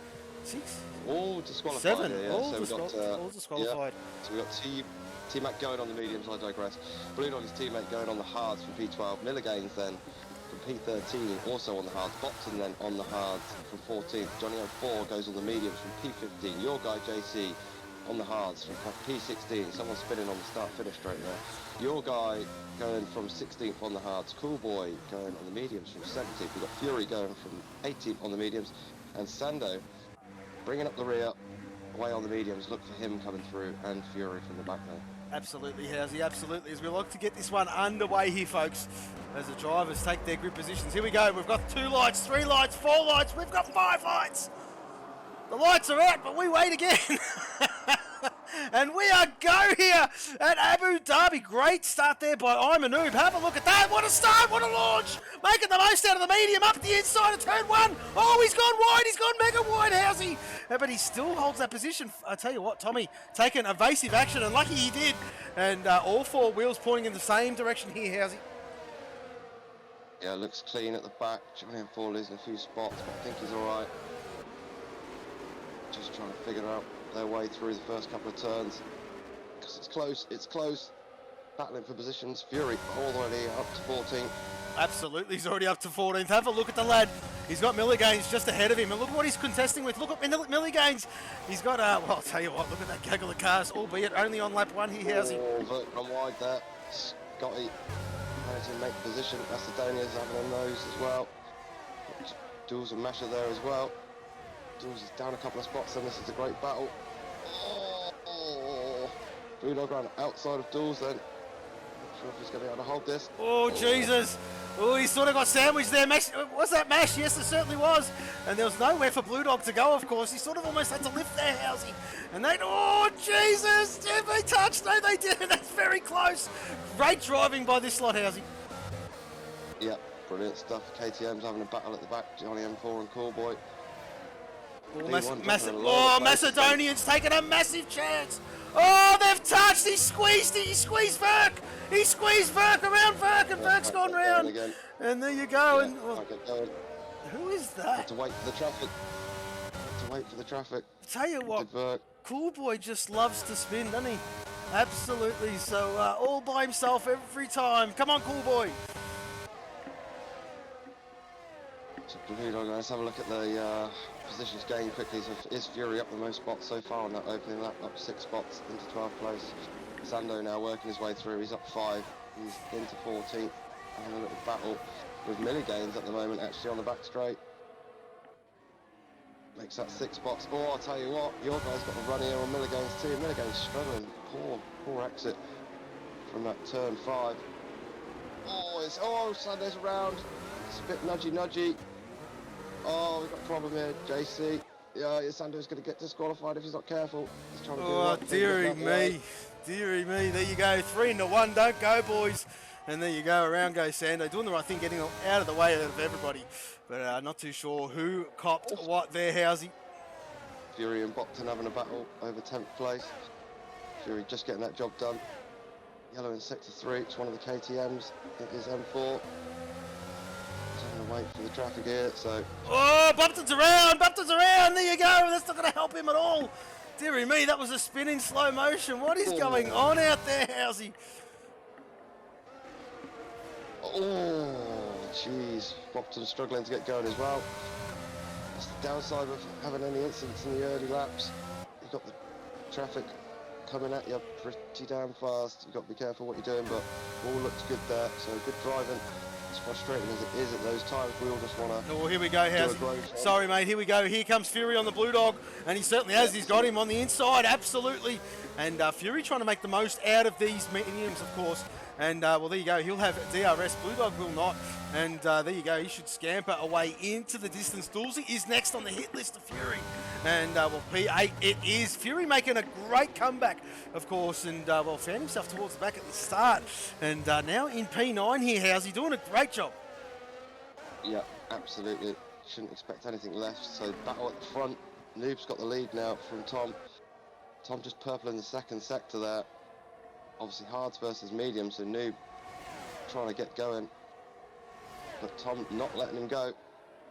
6? All disqualified. 7, here, yeah. all disqualified. Yeah. So we got T-Mac going on the mediums, I digress. Blue Dog is teammate going on the hards from P12. Miller Gaines then from P13, also on the hards. Bopton then on the hards from 14th. Johnny 04 goes on the mediums from P15. Your guy JC on the hards from P16. Someone spinning on the start-finish straight there. Your guy going from 16th on the hards. Cool Boy going on the mediums from 17th. We've got Fury going from 18th on the mediums. And Sando bringing up the rear, away on the mediums. Look for him coming through, and Fury from the back there. Absolutely, Housey, absolutely. As we look to get this one underway here, folks, as the drivers take their grid positions. Here we go. We've got 2 lights, 3 lights, 4 lights. We've got 5 lights. The lights are out, but we wait again. And we are go here at Abu Dhabi. Great start there by Imanoob. Have a look at that. What a start. What a launch. Making the most out of the medium. Up the inside of turn 1. Oh, he's gone wide. He's gone mega wide, Housey. But he still holds that position. I tell you what, Tommy, taking evasive action, and lucky he did. And all 4 wheels pointing in the same direction here, Housey. Yeah, looks clean at the back. Johnny M4 losing a few spots, but I think he's all right. Just trying to figure out their way through the first couple of turns, because it's close, battling for positions. Fury all the way up to 14th. Absolutely, he's already up to 14th. Have a look at the lad. He's got Milligains just ahead of him, and look what he's contesting with. Look at Milligains. He's got, well, I'll tell you what, look at that gaggle of cars, albeit only on lap 1 here, Housey. Oh, Vert gone wide there. Scotty managing to make position. Macedonia's having a nose as well. Duels and Masha there as well. Duels is down a couple of spots, and this is a great battle. Oh, Blue Dog ran outside of Duels then. Not sure if he's going to be able to hold this. Oh, Jesus. Oh, he sort of got sandwiched there. Mash, was that Mash? Yes, it certainly was. And there was nowhere for Blue Dog to go, of course. He sort of almost had to lift there, Housey. And they, oh, Jesus. Did they touch? No, they didn't. That's very close. Great driving by this lot, Housey. Yeah, brilliant stuff. KTM's having a battle at the back. Johnny M4 and Cool Boy. Oh, Macedonian's taking a massive chance. Oh, they've touched. He squeezed Verk. He squeezed Verk around Verk, and Verk's gone round. And there you go. Yeah, and who is that? Have to wait for the traffic. Have to wait for the traffic. Tell you what, Cool Boy just loves to spin, doesn't he? Absolutely. So all by himself every time. Come on, Cool Boy. So Blue Dog, let's have a look at the positions gained quickly. So is Fury up the most spots so far on that opening lap, up 6 spots into 12th place. Sando now working his way through. He's up 5. He's into 14th. Having a little battle with Milligains at the moment, actually on the back straight. Makes that 6 spots. Oh, I'll tell you what, your guy's got a run here on Milligains too. Milligains struggling. Poor exit from that turn 5. Oh, Sando's around. It's a bit nudgy. Oh, we've got a problem here, JC. Yeah, Sando's going to get disqualified if he's not careful. He's trying to do right. Dearie me. There you go. 3-1. Don't go, boys. And there you go. Around goes Sando. Doing the right thing, getting out of the way of everybody. But not too sure who copped what there, Housey. Fury and Bopton having a battle over 10th place. Fury just getting that job done. Yellow in sector 3. It's one of the KTMs. It is M4. Wait for the traffic here, so... Oh, Bupton's around! There you go! That's not going to help him at all! Dearie me, that was a spin in slow motion. What is going on out there, Housey? Oh, jeez. Bopton's struggling to get going as well. That's the downside of having any incidents in the early laps. You've got the traffic coming at you pretty damn fast. You've got to be careful what you're doing, but all looks good there, so good driving. As frustrating as it is at those times, we all just want to... Oh, here we go, Housey. Sorry, mate, here we go. Here comes Fury on the Blue Dog, and he certainly has. He's got him on the inside, absolutely. And Fury trying to make the most out of these mediums, of course. And, well, there you go. He'll have DRS. Blue Dog will not. And there you go. He should scamper away into the distance. Dulcie is next on the hit list of Fury. And, well, P8 it is. Fury making a great comeback, of course. And, well, found himself towards the back at the start. And now in P9 here, Housey, doing a great job. Yeah, absolutely. Shouldn't expect anything left. So battle at the front. Noob's got the lead now from Tom. Tom just purple in the second sector there. Obviously hards versus medium, so Noob trying to get going. But Tom not letting him go.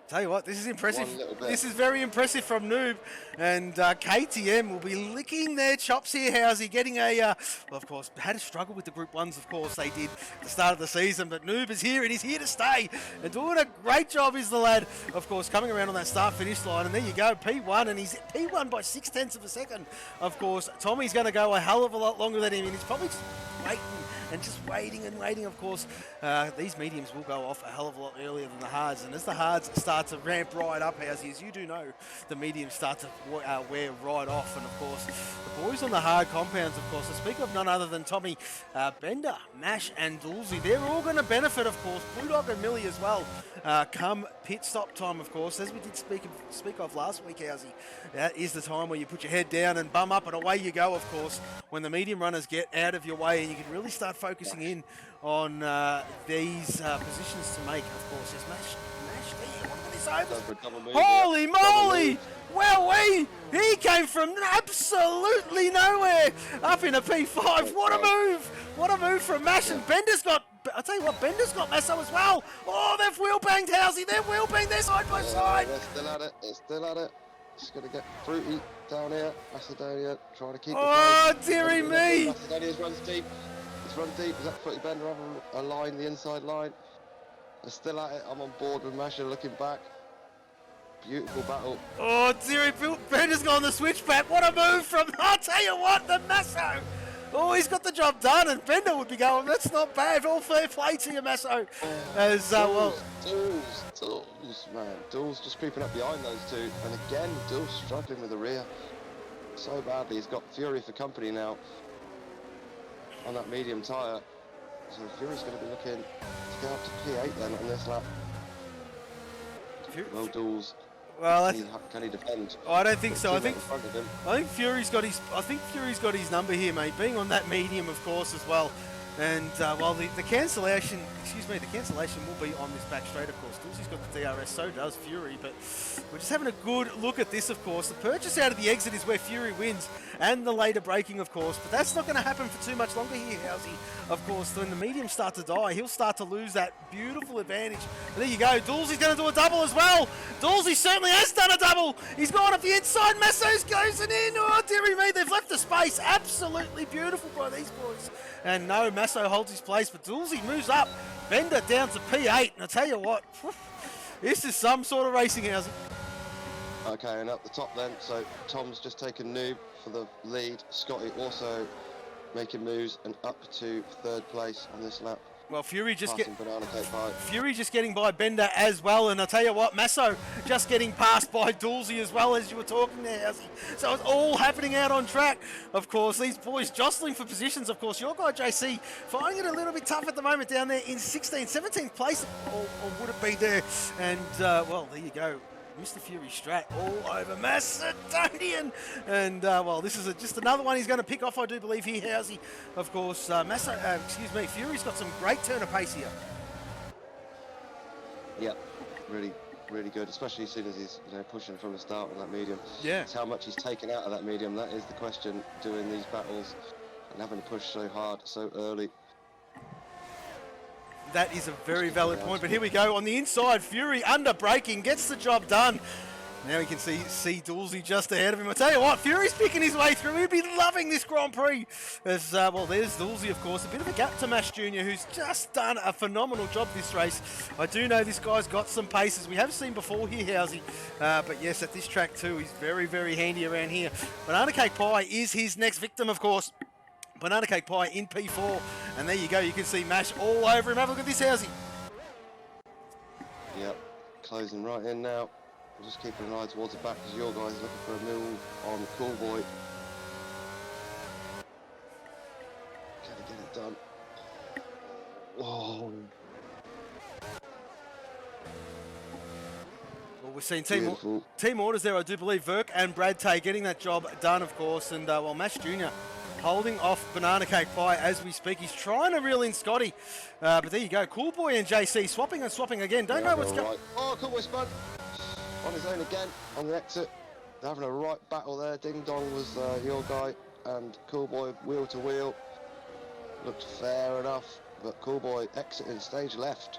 Tell you what, this is impressive. One little bit. This is very impressive from Noob. And KTM will be licking their chops here. How's he getting a, well, of course, had a struggle with the Group 1s, of course, they did at the start of the season. But Noob is here and he's here to stay. And doing a great job is the lad, of course, coming around on that start-finish line. And there you go, P1. And he's P1 by 0.6 of a second. Of course, Tommy's going to go a hell of a lot longer than him. And he's probably just waiting and just waiting and waiting. Of course, these mediums will go off a hell of a lot earlier than the hards, and as the hards start to ramp right up, as you do know, the mediums start to wear right off. And of course, the boys on the hard compounds, of course, to speak of none other than Tommy, Bender, Mash and Dulzy, they're all going to benefit, of course, Blue Dog and Millie as well, come pit stop time, of course, as we did speak of last week, Howsy. That is the time where you put your head down and bum up and away you go, of course, when the medium runners get out of your way and you can really start focusing in on these positions to make, of course. Yes, Mash, look at this over. Holy moly! Well, he came from absolutely nowhere up in a P5. What a move! What a move from Mash. And Bender's got, I'll tell you what, Bender's got Masso as well. Oh, they've wheel banged Howsy. They're wheel banged. They're side by side. They're still at it. They're still at it. Just going to get Fruity down here. Macedonia trying to keep the pace. Dearie me. Macedonia's runs deep. It's run deep. Is that Fruity Bender having a line, the inside line? They're still at it. I'm on board with Masha looking back. Beautiful battle. Oh, dearie, Bender's got on the switchback. What a move from, I'll tell you what, the Masso. Oh, he's got the job done, and Bender would be going, that's not bad. All fair play to you, Masso. As, Dools, man. Dools just creeping up behind those two. And again, Dools struggling with the rear so badly. He's got Fury for company now on that medium tyre. So Fury's going to be looking to get up to P8 then on this lap. Well, Dools. Well, can he defend? I don't think so. I think Fury's got his number here, mate. Being on that medium, of course, as well. And while the cancellation, the cancellation will be on this back straight, of course. Dulcy's got the DRS, so does Fury. But we're just having a good look at this, of course. The purchase out of the exit is where Fury wins, and the later braking, of course. But that's not going to happen for too much longer here, Howsy. Of course, when the mediums start to die, he'll start to lose that beautiful advantage. And there you go. Dulcy's going to do a double as well. Dulcy certainly has done a double. He's gone up the inside. Masso's goes in. Oh, dearie me. They've left the space. Absolutely beautiful by these boys. And no, Masso holds his place, but Dulcy moves up. Bender down to P8. And I tell you what, this is some sort of racing, Howsy. Okay, and up the top then, so Tom's just taken Noob for the lead. Scotty also making moves and up to third place on this lap. Well, Fury just getting getting by Bender as well, and I tell you what, Masso just getting passed by Dulcy as well, as you were talking there, Howsy. So it's all happening out on track. Of course, these boys jostling for positions. Of course, your guy JC finding it a little bit tough at the moment down there in 17th place, or would it be there? And well, there you go. Mr. Fury Strat all over Macedonian. And, well, this is just another one he's going to pick off, I do believe, here, Howsy. Of course, Fury's got some great turn of pace here. Yep, really, really good, especially as soon as he's pushing from the start on that medium. Yeah. It's how much he's taken out of that medium. That is the question, doing these battles and having to push so hard, so early. That is a very valid point, but here we go on the inside. Fury under braking gets the job done. Now we can see Dulcy just ahead of him. I tell you what, Fury's picking his way through. He'd be loving this Grand Prix. As well, there's Dulcy, of course, a bit of a gap to Mash Jr., who's just done a phenomenal job this race. I do know this guy's got some paces we have seen before here, Howsy. But yes, at this track too, he's very, very handy around here. Banana Cake Pie is his next victim, of course. Banana Cake Pie in P4, and there you go, you can see Mash all over him. Have a look at this, Howsy. Yep, closing right in now. I'm just keeping an eye towards the back because your guy's looking for a move on Cool Boy. Can he get it done? Whoa. Well, we're seeing team orders there, I do believe. Verk and Brad Tay getting that job done, of course, and well, Mash Jr. holding off Banana Cake Pie as we speak. He's trying to reel in Scotty, but there you go. Cool Boy and JC swapping and swapping again. Don't know what's going on. Oh, Cool Boy spun on his own again on the exit. They're having a right battle there. Ding Dong was your guy, and Cool Boy wheel to wheel. Looked fair enough, but Cool Boy exiting stage left.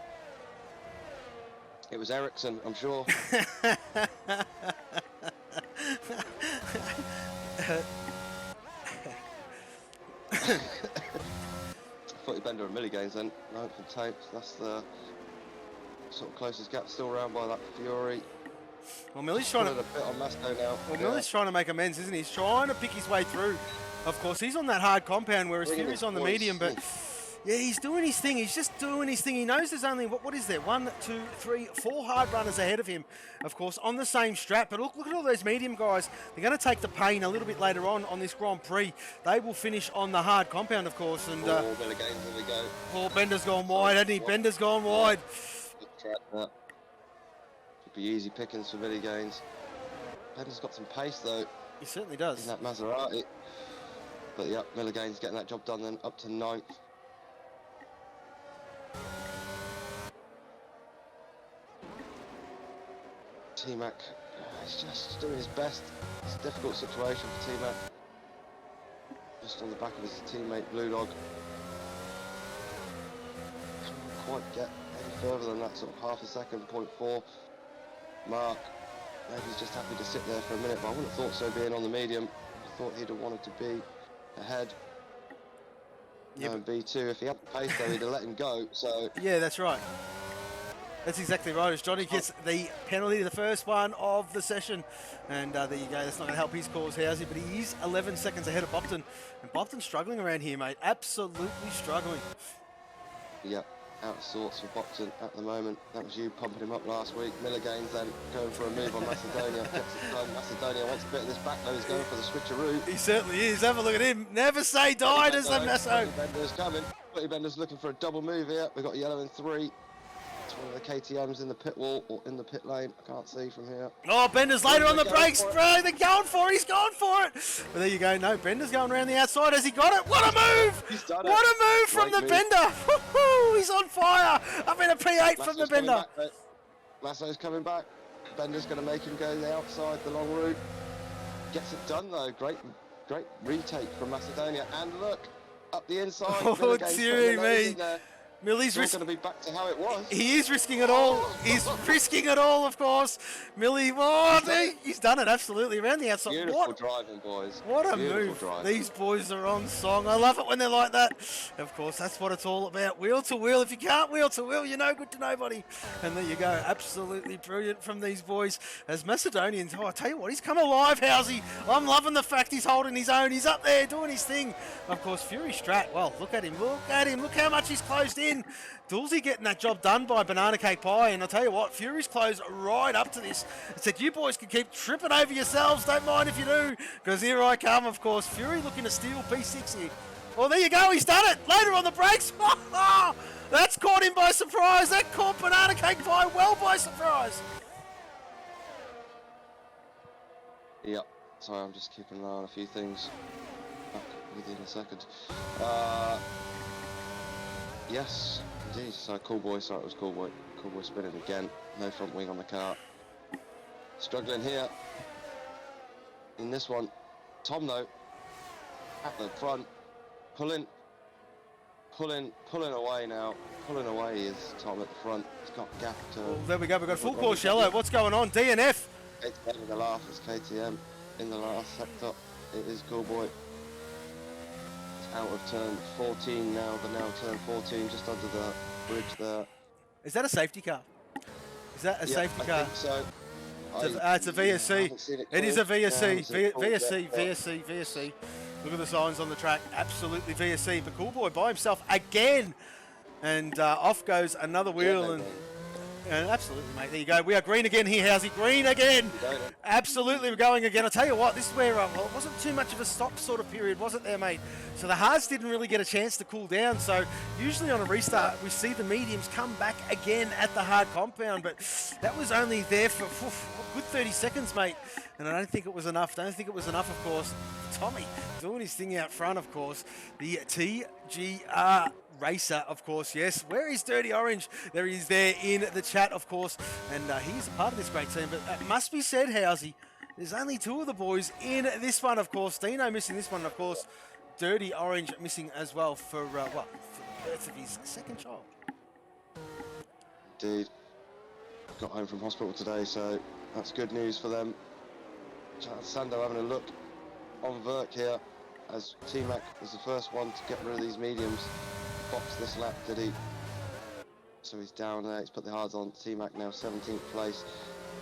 It was Ericsson, I'm sure. Footy Bender and Millie Gaines then. 9th and 10th. That's the sort of closest gap, still around by that Fury. Well, Millie's trying to... a bit on Masco now. Well, Millie's trying to make amends, isn't he? He's trying to pick his way through. Of course, he's on that hard compound, whereas Fury's on the medium, but... Yeah, he's doing his thing. He's just doing his thing. He knows there's only, what is there? 1, 2, 3, 4 hard runners ahead of him, of course, on the same strap. But look at all those medium guys. They're going to take the pain a little bit later on this Grand Prix. They will finish on the hard compound, of course. And Billy Gaines, here we go. Paul Bender's gone wide, hasn't he? Bender's gone wide. Good track, that. Should be easy pickings for Billy Gaines. Bender's got some pace, though. He certainly does. In that Maserati. But yeah, Miller Gaines getting that job done then, up to 9th. T-Mac, he's just doing his best. It's a difficult situation for T-Mac. Just on the back of his teammate Blue Dog. Can't quite get any further than that sort of half a second, 0.4 mark. Maybe he's just happy to sit there for a minute, but I wouldn't have thought so being on the medium. I thought he'd have wanted to be ahead. Yep. No, B2, if he had the pace though, he'd have let him go, so... Yeah, that's right. That's exactly right, as Johnny gets the penalty, the first one of the session. And there you go, that's not going to help his cause, how's he? But he is 11 seconds ahead of Bopton. And Bopton's struggling around here, mate. Absolutely struggling. Yep, out of sorts for Bopton at the moment. That was you pumping him up last week. Miller Gaines then going for a move on Macedonia. Gets it done. Macedonia wants a bit of this back though. He's going for the switcheroo. He certainly is. Have a look at him. Never say die, does the Masso. Bender's coming. Bender's looking for a double move here. We've got yellow in 3. It's one of the KTMs in the pit wall or in the pit lane. I can't see from here. Oh, Bender's later on the brakes, bro. They're going for it. He's gone for it. But there you go. No, Bender's going around the outside. Has he got it? What a move! He's done it. What a move from the move. Bender. He's on fire. Up in a P8 from the Bender. Masso's coming back. Bender's going to make him go the outside, the long route. Gets it done though. Great retake from Macedonia. And look, up the inside. Oh, dearie me. Millie's going to be back to how it was. He is risking it all. He's risking it all, of course. Millie, he's done it absolutely around the outside. Beautiful driving, boys. What a move. These boys are on song. I love it when they're like that. Of course, that's what it's all about. Wheel to wheel. If you can't wheel to wheel, you're no good to nobody. And there you go. Absolutely brilliant from these boys. As Macedonians, I tell you what, he's come alive, Housey. I'm loving the fact he's holding his own. He's up there doing his thing. Of course, Fury Strat. Well, look at him. Look at him. Look how much he's closed in. Dulcie getting that job done by Banana Cake Pie, and I'll tell you what, Fury's closed right up to this. It said, you boys can keep tripping over yourselves, don't mind if you do, because here I come, of course. Fury looking to steal P6 here. Well, there you go, he's done it. Later on the brakes. That's caught him by surprise. That caught Banana Cake Pie well by surprise. Yep, sorry, I'm just keeping an eye on a few things. Back within a second. Yes, indeed. So Cool Boy, sorry, it was Cool Boy. Cool Boy spinning again. No front wing on the car. Struggling here. In this one. Tom though, at the front, pulling away now. Pulling away is Tom at the front. He's got gap to... Well, there we go, we've got full course yellow. What's going on? DNF. KTM in the last, it's KTM in the last sector. It is Cool Boy. Out of turn 14 now, the now turn 14, just under the bridge there. Is that a safety car? Is that a safety car? I think so. It's a VSC. It is a VSC. VSC. Look at the signs on the track. Absolutely VSC. But Cool Boy by himself again. And off goes another wheel. And absolutely, mate. There you go. We are green again here, Housey. Green again. Absolutely, we're going again. I'll tell you what, this is where, well, it wasn't too much of a stop sort of period, was it there, mate? So the hards didn't really get a chance to cool down. So usually on a restart, we see the mediums come back again at the hard compound. But that was only there for a good 30 seconds, mate. And I don't think it was enough. Don't think it was enough, of course. Tommy doing his thing out front, of course. The TGR Racer, of course, yes. Where is Dirty Orange? There he is there in the chat, of course. And he's a part of this great team. But it must be said, Housey, there's only 2 of the boys in this one, of course. Dino missing this one, of course. Dirty Orange missing as well for, for the birth of his second child. Indeed. got home from hospital today, so that's good news for them. Sando having a look on Verk here, as T-Mac was the first one to get rid of these mediums. Boxed this lap, did he? So he's down there, he's put the hards on. T-Mac now 17th place.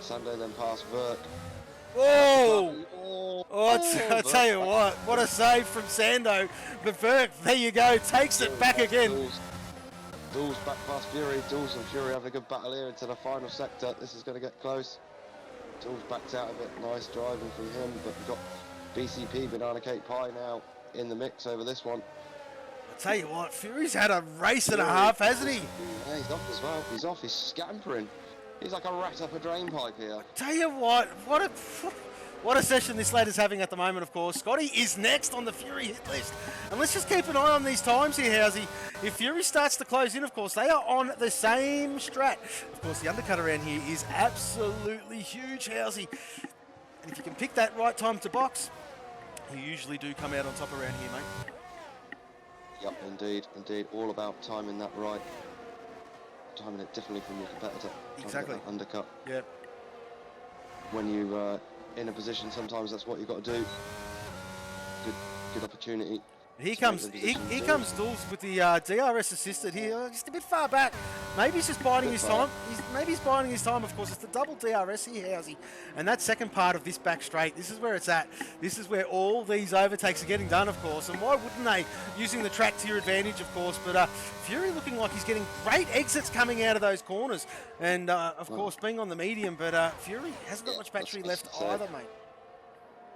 Sando then passed Verk. I tell you what a save from Sando. But Verk, there you go, takes it back again. Dools back past Fury. Dools and Fury having a good battle here into the final sector. This is going to get close. Dools backed out of it. Nice driving from him, but we've got BCP, Banana Cake Pie, now in the mix over this one. I tell you what, Fury's had a race and a half, hasn't he? Yeah, he's off as well. He's off. He's scampering. He's like a rat up a drain pipe here. Tell you what a session this lad is having at the moment, of course. Scotty is next on the Fury hit list. And let's just keep an eye on these times here, Housey. If Fury starts to close in, of course, they are on the same strat. Of course, the undercut around here is absolutely huge, Housey. And if you can pick that right time to box, you usually do come out on top around here, mate. Yep, indeed. All about timing that right. Timing it differently from your competitor. Exactly. Undercut. Yep. When you in a position, sometimes that's what you've got to do. Good opportunity. Here comes Dools with the DRS assisted here, just a bit far back. Maybe he's just biding his time. Maybe he's biding his time, of course. It's the double DRS here, Housey. And that second part of this back straight, this is where it's at. This is where all these overtakes are getting done, of course. And why wouldn't they? Using the track to your advantage, of course. But Fury looking like he's getting great exits coming out of those corners. And, of course, being on the medium. But Fury hasn't got much battery left either, mate.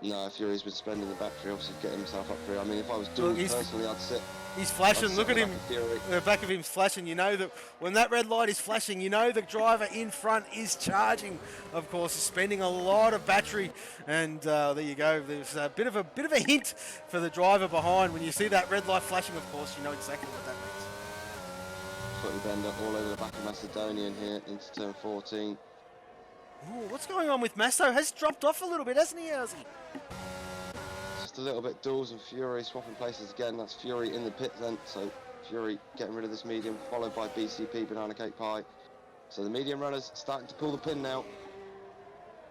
No, Fury's been spending the battery, obviously, to get himself up through. I mean, if I was doing it personally, I'd sit. He's flashing. Look at him. The back of him's flashing. You know that when that red light is flashing, you know the driver in front is charging. Of course, he's spending a lot of battery, and there you go. There's a bit of a hint for the driver behind. When you see that red light flashing, of course, you know exactly what that means. Footy bender all over the back of Macedonian here into turn 14. Ooh, what's going on with Masto? Has dropped off a little bit, hasn't he, Housey? Just a little bit. Dools and Fury swapping places again. That's Fury in the pit then. So Fury getting rid of this medium, followed by BCP, Banana Cake Pie. So the medium runners starting to pull the pin now.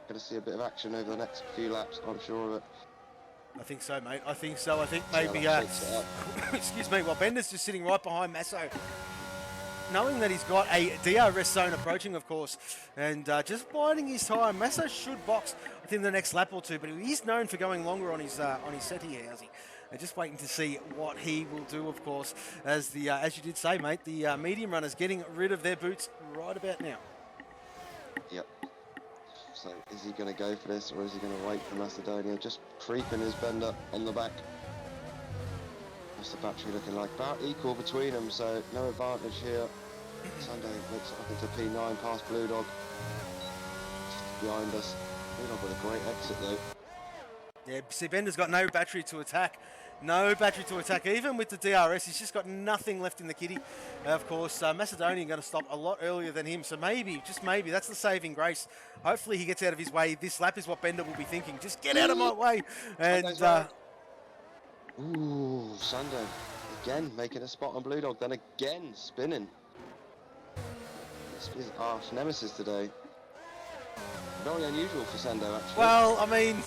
Going to see a bit of action over the next few laps, I'm sure of it. I think so, mate. I think so. I think maybe... excuse me. Well, Bender's just sitting right behind Masso. Knowing that he's got a DRS zone approaching, of course, and just biding his time. Masso should box within the next lap or two, but he's known for going longer on his set here, has he? And just waiting to see what he will do, of course, as you did say, mate, the medium runners getting rid of their boots right about now. Yep. So is he going to go for this, or is he going to wait for Macedonia? Just creeping his Bender on the back. What's the battery looking like? About equal between them, so no advantage here. Sunday makes it up into P9 past Blue Dog. Just behind us. Blue Dog with a great exit though. Yeah, see, Bender's got no battery to attack. No battery to attack. Even with the DRS, he's just got nothing left in the kitty. Of course, Macedonian going to stop a lot earlier than him. So maybe, just maybe, that's the saving grace. Hopefully he gets out of his way. This lap is what Bender will be thinking. Just get out of my way. And... ooh, Sando again making a spot on Blue Dog, then again spinning. This is arch nemesis today. Very unusual for Sando, actually. Well, I mean,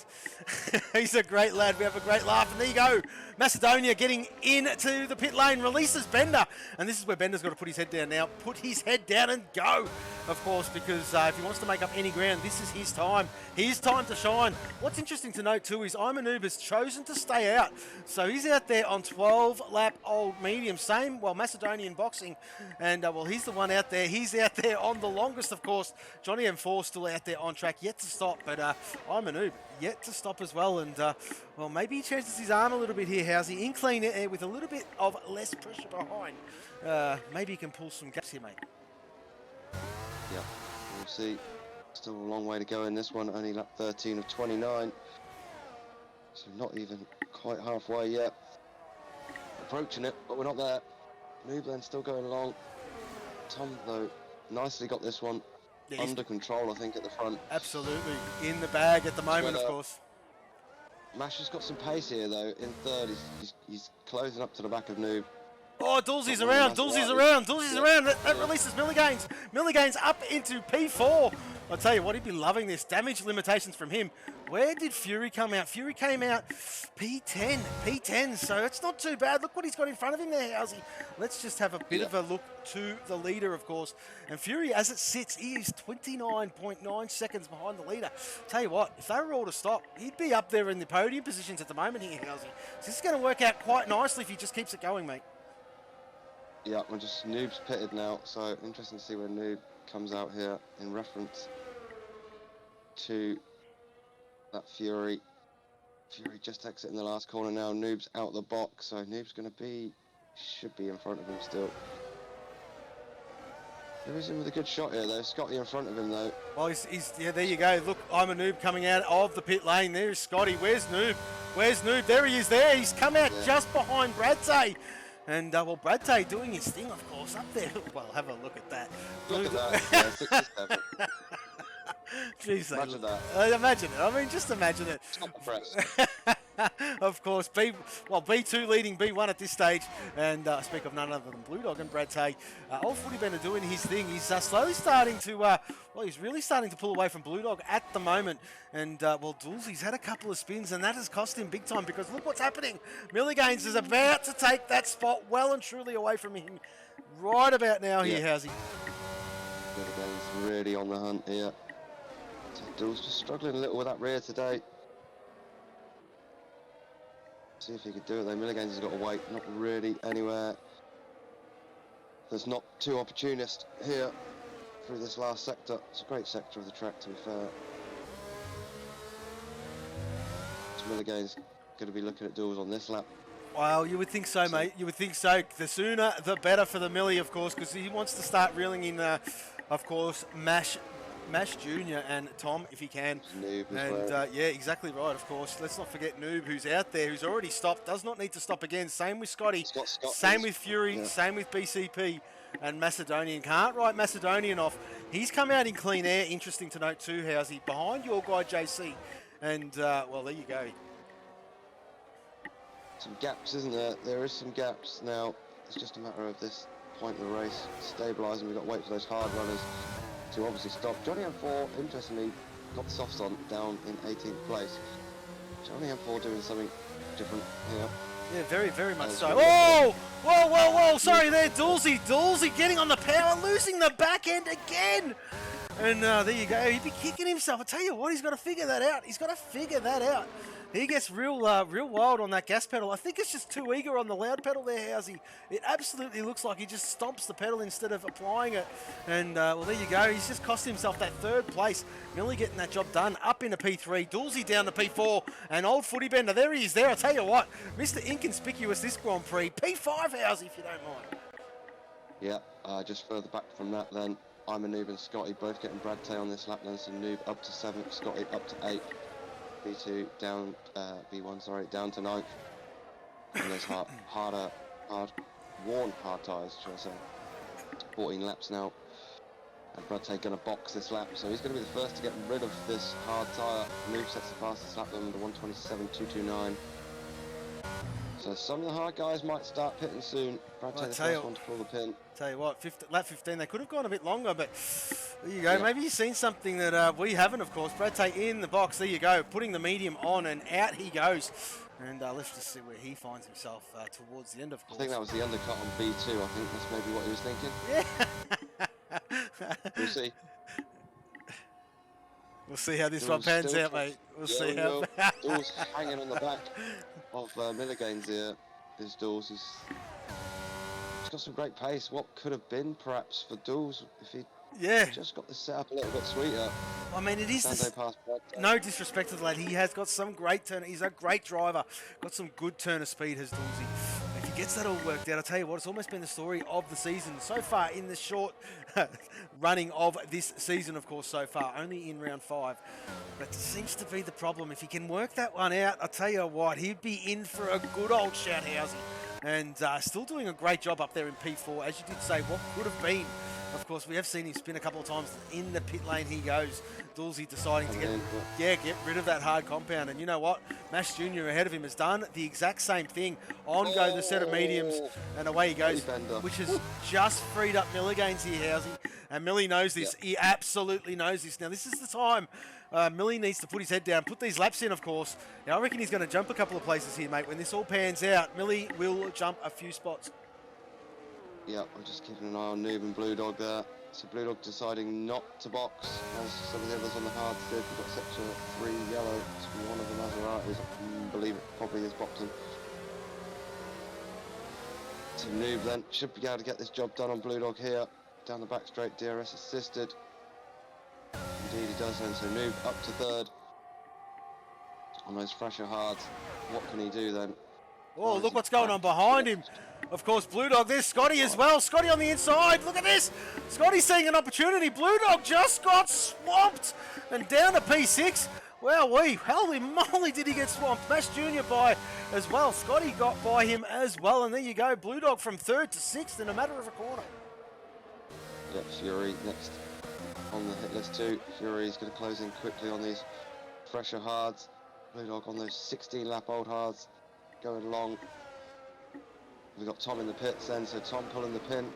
he's a great lad. We have a great laugh. And there you go. Macedonia getting into the pit lane, releases Bender. And this is where Bender's got to put his head down now. Put his head down and go, of course, because if he wants to make up any ground, this is his time. His time to shine. What's interesting to note, too, is Imanub has chosen to stay out. So he's out there on 12-lap old medium. Same, well, Macedonian boxing. And, well, he's the one out there. He's out there on the longest, of course. Johnny M4 still out there on track, yet to stop. But Imanub yet to stop as well. And, well, maybe he changes his arm a little bit here, Housey. In clean air with a little bit of less pressure behind. Maybe he can pull some gaps here, mate. Yeah, we'll see. Still a long way to go in this one. Only lap 13 of 29. So not even quite halfway yet. Approaching it, but we're not there. Nublen still going along. Tom, though, nicely got this one. Yeah, under control, I think, at the front. Absolutely. In the bag at the moment, of course. Mash has got some pace here, though. In third, he's closing up to the back of Noob. Oh, Dulcie's around, Dulcie's around, Dulcie's around. That releases Milligains. Milligains up into P4. I'll tell you what, he'd be loving this. Damage limitations from him. Where did Fury come out? Fury came out P10, so it's not too bad. Look what he's got in front of him there, Housey. Let's just have a bit of a look to the leader, of course. And Fury, as it sits, he is 29.9 seconds behind the leader. Tell you what, if they were all to stop, he'd be up there in the podium positions at the moment here, Housey. So this is going to work out quite nicely if he just keeps it going, mate. Yeah, we're just Noob's pitted now, so interesting to see where Noob comes out here in reference to that Fury. Fury just exiting the last corner now. Noob's out the box, so Noob's going to be, should be in front of him still. There is him with a good shot here though. Scotty in front of him though. Well, yeah, there you go. Look, I'm a Noob coming out of the pit lane. There's Scotty. Where's Noob? Where's Noob? There he is there. He's come out just behind Bradtay. And, well, Bradtay doing his thing, of course, up there. Well, have a look at that. Look at that. Yeah, 67. Jeez, imagine that. Imagine it. I mean, just imagine it. Top press. Of course, B2 leading B1 at this stage. And I speak of none other than Blue Dog and Bradtay. Old Footy Bender doing his thing. He's slowly starting to, well, he's really starting to pull away from Blue Dog at the moment. And, well, Dulcie's had a couple of spins, and that has cost him big time because look what's happening. Milligains is about to take that spot well and truly away from him right about now here, Housey. Milligains really on the hunt here. Dul's just struggling a little with that rear today. See if he could do it though. Milligains has got to wait, not really anywhere. There's not too opportunist here through this last sector. It's a great sector of the track, to be fair. So Milligains going to be looking at Duels on this lap. Well, you would think so, mate. You would think so. The sooner, the better for the Millie, of course, because he wants to start reeling in, of course, Mash Jr. and Tom, if he can. Noob as and well. yeah, exactly right, of course. Let's not forget Noob, who's out there, who's already stopped, does not need to stop again. Same with Scotty, same with Fury, same with BCP. And Macedonian can't write Macedonian off. He's come out in clean air. Interesting to note too, Housey, behind your guy JC. And, well, there you go. Some gaps, isn't there? There is some gaps now. It's just a matter of this point of the race stabilising. We've got to wait for those hard runners to obviously stop. Johnny M4, interestingly, got the softs on down in 18th place. Johnny M4 doing something different here. Yeah, very, very much so. Whoa! Whoa, whoa, whoa! Sorry there, Dulcie getting on the power, losing the back end again! And there you go, he'd be kicking himself. I tell you what, he's got to figure that out. He's got to figure that out. He gets real wild on that gas pedal. I think it's just too eager on the loud pedal there, Housey. It absolutely looks like he just stomps the pedal instead of applying it. And, well, there you go. He's just cost himself that third place. Millie getting that job done. Up into P3. Dulcie down to P4. And Old Footy Bender, there he is there. I tell you what, Mr. Inconspicuous this Grand Prix. P5, Housey, if you don't mind. Yeah, just further back from that then, I'm a Noob and Scotty both getting Bradtay on this lap then. So Noob up to 7th, Scotty up to 8th. B2 down, B1, sorry, down to 9th. And there's worn hard tyres, should I say. 14 laps now. And Bradtay going to box this lap, so he's going to be the first to get rid of this hard tyre. Noob sets the fastest lap then with the 127.229. So some of the hard guys might start pitting soon. Bradtay the first one to pull the pin. Tell you what, lap 15, they could have gone a bit longer, but there you go. Maybe you've seen something that we haven't, of course. Bradtay in the box, there you go, putting the medium on, and out he goes. And let's just see where he finds himself towards the end, of course. I think that was the undercut on B2. I think that's maybe what he was thinking. Yeah. We'll see. We'll see how this one pans out, mate. We'll see how. Dawes hanging on the back of Milligains here. This Dawes is. He's got some great pace. What could have been perhaps for Dawes if he just got this set up a little bit sweeter. I mean, it is no disrespect to the lad. He has got some great turn. He's a great driver. Got some good turner speed, has Dawsey. If he gets that all worked out, I'll tell you what, it's almost been the story of the season so far in the short running of this season, of course, so far. Only in round 5. But it seems to be the problem. If he can work that one out, I'll tell you what, he'd be in for a good old shout, Housey. And still doing a great job up there in P4. As you did say, what could have been Of course, we have seen him spin a couple of times in the pit lane. He goes. Dulzy deciding to get rid of that hard compound. And you know what? Mash Jr. ahead of him has done the exact same thing. On go the set of mediums, and away he goes, which has just freed up Miller gains here, Housey. And Millie knows this. He absolutely knows this. Now, this is the time Millie needs to put his head down, put these laps in, of course. Now, I reckon he's going to jump a couple of places here, mate. When this all pans out, Millie will jump a few spots. Yeah, I'm just keeping an eye on Noob and Blue Dog there. So Blue Dog deciding not to box, as some of the others on the hard did. We've got sector 3 yellow. It's one of the Maseratis, I believe it probably is boxing. So Noob then should be able to get this job done on Blue Dog here. Down the back straight, DRS assisted. Indeed he does then, so Noob up to third. On those fresher hards, what can he do then? Oh, look what's going on behind him. Of course, Blue Dog, there's Scotty as well. Scotty on the inside, look at this. Scotty's seeing an opportunity. Blue Dog just got swamped and down to P6. Wowee, holy moly did he get swamped. Mash Jr. by as well. Scotty got by him as well, and there you go. Blue Dog from 3rd to 6th in a matter of a corner. Yep, Fury next on the hit list too. Fury's going to close in quickly on these fresher hards. Blue Dog on those 16 lap old hards, going long. We've got Tom in the pits then, so Tom pulling the pin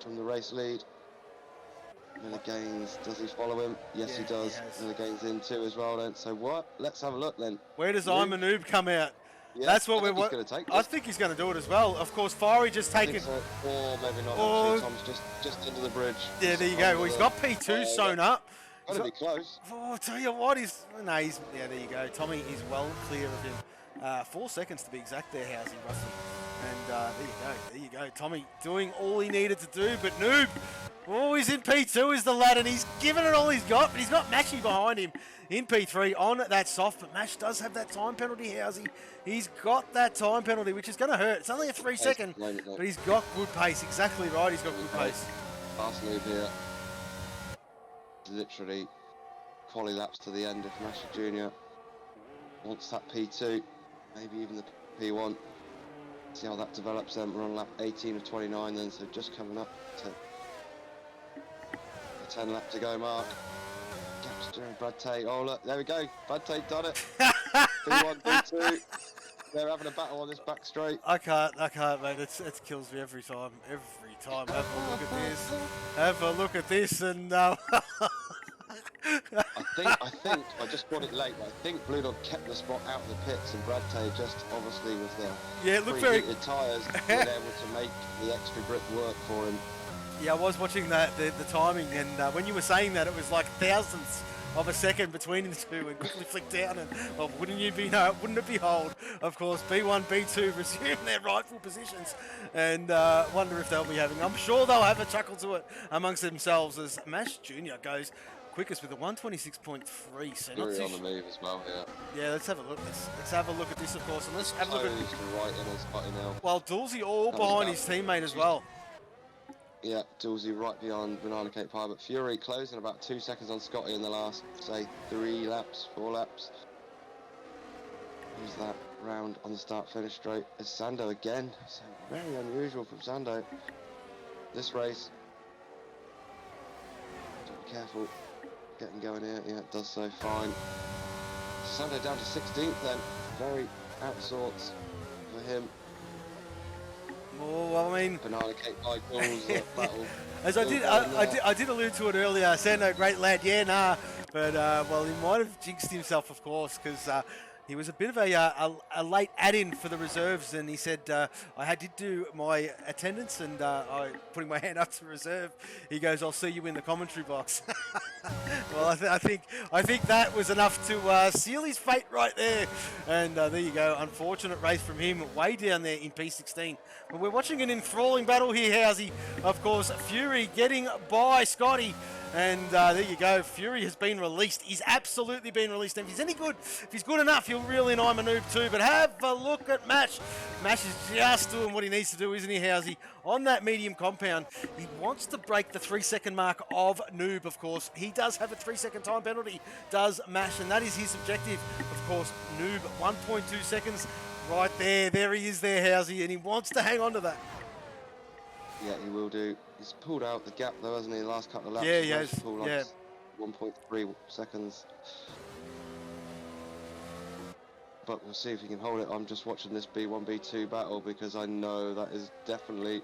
from the race lead. Miller gains, does he follow him? Yes, he does. Miller gains in too as well then. So what? Let's have a look then. Where does I'm a Noob come out? Yeah, that's what we're going to take. I think he's going to do it as well. Of course, Fiery just taken. So. Or maybe not. Actually, Tom's just into the bridge. Yeah, there you go. Well, he's got P2 sewn up. Got to be close. Oh, I'll tell you what, yeah, there you go. Tommy is well clear of him. 4 seconds to be exact there, Housey, roughly. And there you go. Tommy doing all he needed to do, but Noob, he's in P2 is the lad, and he's given it all he's got, but he's got Mashy behind him in P3 on that soft, but Mash does have that time penalty, Housey. He's got that time penalty, which is going to hurt. It's only a 3-second, but he's got good pace. Exactly right, he's got good pace. Fast move here. Literally quali laps to the end if Mash Jr. wants that P2, maybe even the P1. See how that develops then. We're on lap 18 of 29 then, so just coming up to the 10 lap to go mark. Gaps during Brad Tate. Oh look, there we go. Brad Tate done it. P1, P2. They're having a battle on this back straight. I can't, mate. It kills me every time. Every time. Have a look at this. Have a look at this, and I think I just got it late. But I think Blue Dog kept the spot out of the pits, and Brad Tate just obviously with the it looked very tyres been able to make the extra grip work for him. Yeah, I was watching the timing, and when you were saying that, it was like thousandths of a second between the two, and quickly flicked down, and well, wouldn't it behold, of course, B1, B2 resume their rightful positions, and wonder if they'll be having, I'm sure they'll have a chuckle to it amongst themselves as Mash Jr. goes quickest with a 126.3, so not too on the move as well here. Yeah, let's have a look. Let's have a look at this, of course, and let's have a look at right in as Scotty now. Well, Dulzy all behind his teammate as well. Yeah, Dulzy right behind Banana Cake Pie, but Fury closing about 2 seconds on Scotty in the last, say, 4 laps. Use that round on the start-finish straight. It's Sando again, so very unusual from Sando. This race, be careful, getting going here. Yeah, it does so fine. Sando down to 16th then, very out of sorts for him. Oh, well, I mean, Banana Cake Pie calls battle. As I did allude to it earlier. Sando, great lad, but well, he might have jinxed himself, of course, because he was a bit of a late add-in for the reserves, and he said, I did do my attendance, and I putting my hand up to reserve. He goes, I'll see you in the commentary box. Well, I think that was enough to seal his fate right there. And there you go. Unfortunate race from him, way down there in P16. But we're watching an enthralling battle here, Housey. Of course, Fury getting by Scotty. And there you go. Fury has been released. He's absolutely been released. And if he's any good, if he's good enough, he'll reel in I'm a Noob too. But have a look at Mash. Mash is just doing what he needs to do, isn't he, Housey? On that medium compound, he wants to break the 3-second mark of Noob, of course. He does have a 3-second time penalty, does Mash, and that is his objective. Of course, Noob, 1.2 seconds right there. There he is there, Housey, and he wants to hang on to that. Yeah, he will do. He's pulled out the gap though, hasn't he? The last couple of laps. Yeah, he has. Pulled like Yeah. 1.3 seconds. But we'll see if he can hold it. I'm just watching this B1, B2 battle because I know that is definitely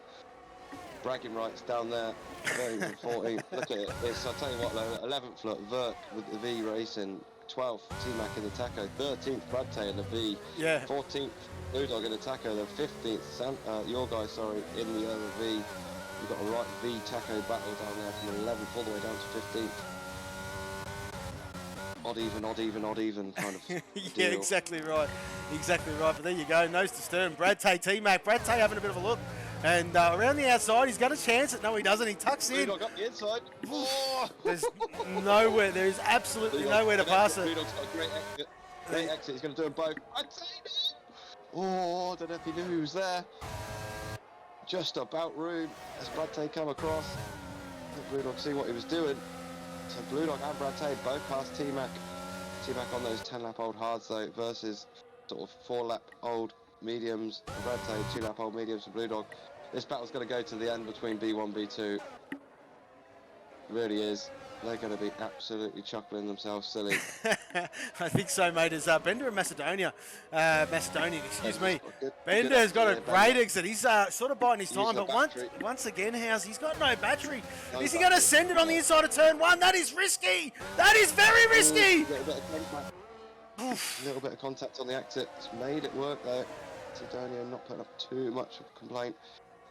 bragging rights down there. 13th and 14th. Look at it. I'll tell you what though, 11th look, Verk with the V Racing, 12th, T-Mac in the Taco, 13th, Bradtay in the V, Yeah. 14th, Blue Dog in the Taco, the 15th, your guy, sorry, in the other V. You've got a right V Taco battle down there from 11th all the way down to 15th. Odd even kind of Yeah, deal. exactly right. Exactly right. But there you go, nose to stern. Bradtay, T-Mac. Bradtay having a bit of a look. And around the outside, he's got a chance. No, he doesn't. He tucks in. Blue Dog up the inside. Oh! There's nowhere. There is absolutely nowhere to pass it. Blue Dog's got a great exit. Great exit. He's going to do them both. Oh, I don't know if he knew he was there. Just about room as Bradtay come across. Let Blue Dog see what he was doing. So Blue Dog and Bradtay both past T-Mac. T-Mac on those 10-lap-old hards though versus sort of 4-lap-old mediums. Bradtay 2-lap-old mediums for Blue Dog. This battle's going to go to the end between B1, B2. It really is. They're going to be absolutely chuckling themselves silly. I think so, mate. As Bender and Macedonian, excuse me. Good Bender's got a exit, great Bender. exit. He's sort of biding his time, Using but a battery. once again, House, he's got no battery. No Is he going to battery. send it on the inside of turn one? That is risky. That is very risky. Little bit of contact on the exit. It's made it work though. Macedonian not putting up too much of a complaint.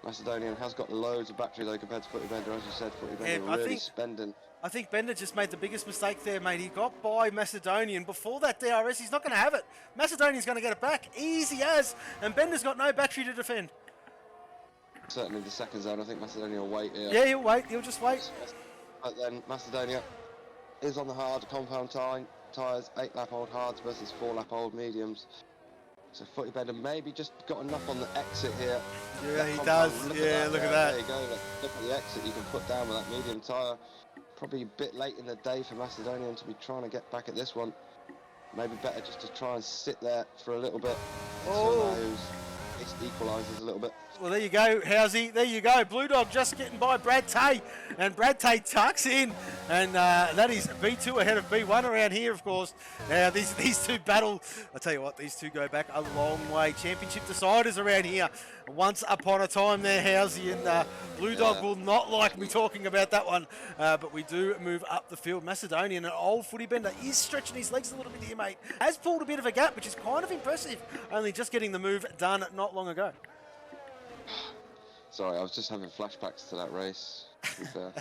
Macedonian has got loads of battery though compared to Footy Bender. As you said, Footy Bender Yeah, I really think- spending. I think Bender just made the biggest mistake there, mate. He got by Macedonian before that DRS. He's not going to have it. Macedonian's going to get it back, easy as, and Bender's got no battery to defend. Certainly the second zone. I think Macedonia will wait here. Yeah, he'll wait. He'll just wait. But then Macedonia is on the hard compound tyres, 8-lap-old hards versus 4-lap-old mediums. So Footy Bender maybe just got enough on the exit here. Yeah, That he compound, does. Look Yeah, at that. look at Yeah, that. There you go. Look at the exit you can put down with that medium tyre. Probably a bit late in the day for Macedonian to be trying to get back at this one. Maybe better just to try and sit there for a little bit until it equalises a little bit. Well, there you go, Housey. There you go. Blue Dog just getting by Bradtay, and Bradtay tucks in, and that is B2 ahead of B1 around here, of course. Now, these two battle. I tell you what, these two go back a long way. Championship deciders around here. Once upon a time there, Housey, and Blue Dog will not like me talking about that one, but we do move up the field. Macedonian, an old Footy Bender, is stretching his legs a little bit here, mate. Has pulled a bit of a gap, which is kind of impressive, only just getting the move done not long ago. Sorry, I was just having flashbacks to that race. To be fair.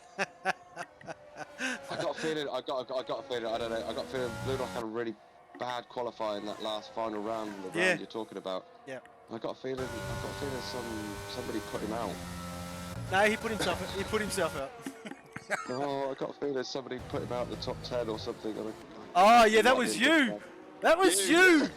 I got a feeling. I got a feeling. I don't know. I got a feeling Blue Dog had a really bad qualifying that last final round, the round you're talking about. Yeah. I got a feeling. Somebody put him out. No, he put himself. He put himself out. Oh, I got a feeling somebody put him out the top 10 or something. Oh yeah, that was you. That was you.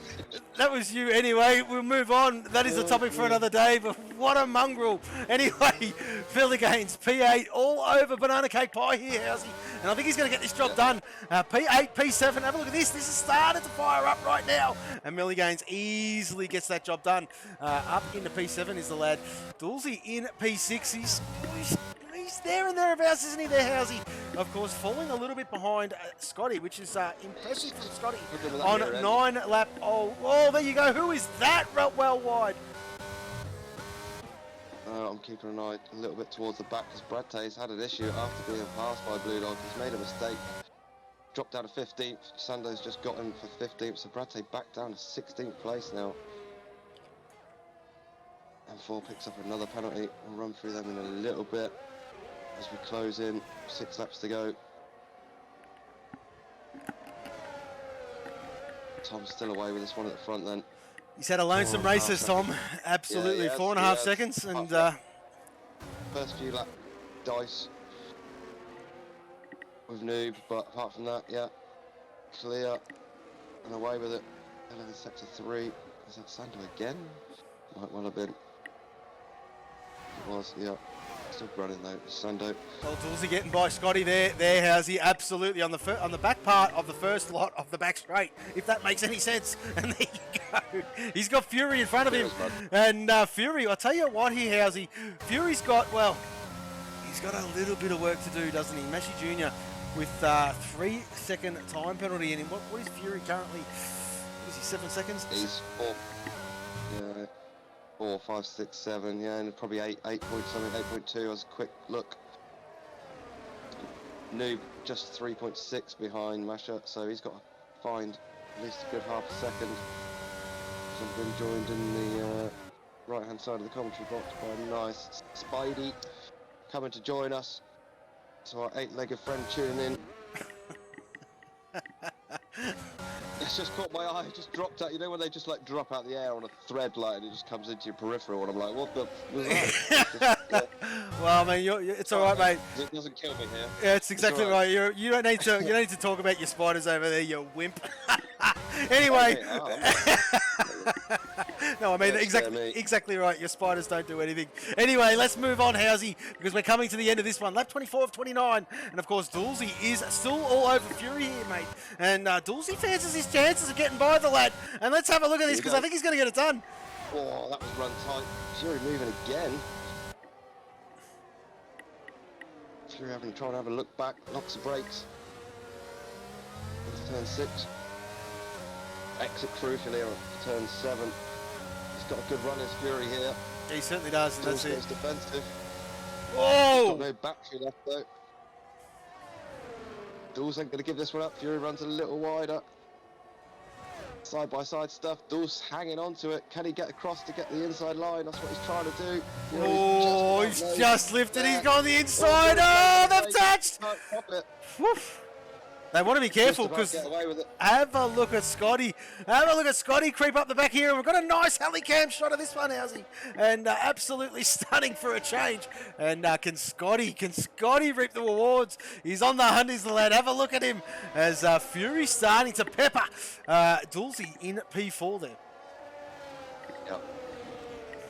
That was you. Anyway, we'll move on. That is a topic for another day, but what a mongrel. Anyway, Phil Gaines, P8, all over banana cake pie here, Housey. And I think he's going to get this job done. P8, P7, have a look at this. This has started to fire up right now. And Millie Gaines easily gets that job done. Up into P7 is the lad. Dulcie in P6. He's there and thereabouts, isn't he there, Housey? Of course, falling a little bit behind Scotty, which is impressive from Scotty on 9-lap. Oh, there you go. Who is that well wide? I'm keeping an eye a little bit towards the back because Bradtay's had an issue after being passed by Blue Dog. He's made a mistake. Dropped down to 15th. Sando's just got him for 15th, so Bradtay back down to 16th place now. And 4 picks up another penalty. We'll run through them in a little bit as we close in. 6 laps to go. Tom's still away with this one at the front then. He's had a lonesome race, says Tom. Absolutely, Yeah, 4.5 seconds. And first few lap dice with Noob, but apart from that, yeah, clear and away with it. 11 sector 3. Is that Sando again? Might well have been. It was, yeah. Still running though, Sando. Well, Dulcie getting by Scotty there. How's he? Absolutely on the back part of the first lot of the back straight, if that makes any sense. And there you go. He's got Fury in front of him, and Fury. I'll tell you what, here, Howsy. Fury's got he's got a little bit of work to do, doesn't he? Messi Jr. with 3-second time penalty in him. What is Fury currently? What is he? 7 seconds. He's 4. Yeah. 4, 5, 6, 7, yeah, and probably 8 point something, 8.2 was a quick look. Noob just 3.6 behind Masha, so he's got to find at least a good half a second. He's been joined in the right hand side of the commentary box by a nice Spidey coming to join us. So our 8-legged friend tuning in. It's just caught my eye, it just dropped out. You know when they just like drop out the air on a thread like and it just comes into your peripheral and I'm like, what the was that? Well, I mean, it's all right, mate. It doesn't kill me here. Yeah, it's exactly right. You don't need to talk about your spiders over there, you wimp. Anyway. No, I mean exactly right. Your spiders don't do anything. Anyway, let's move on, Housey, because we're coming to the end of this one. Lap 24 of 29, and of course, Dulcie is still all over Fury here, mate. And Dulcie fancies his chances of getting by the lad. And let's have a look at this because I think he's going to get it done. Oh, that was run tight. Fury moving again. Fury trying to have a look back, locks the brakes. Into turn 6. Exit crucially on turn 7. He's got a good run, his Fury here. Yeah, he certainly does, and that's it. It's defensive. Whoa! Got no battery left though. Dulce ain't going to give this one up. Fury runs a little wider. Side by side stuff. Dulce hanging on to it. Can he get across to get the inside line? That's what he's trying to do. Oh, he's just lifted. He's gone the inside. Oh, they've touched. Woof. They want to be careful because have a look at Scotty. Have a look at Scotty creep up the back here. And we've got a nice helicam shot of this one, Housey. And absolutely stunning for a change. And can Scotty reap the rewards? He's on the hunt, is the lad. Have a look at him as Fury starting to pepper Dulce in P4 there. Yep.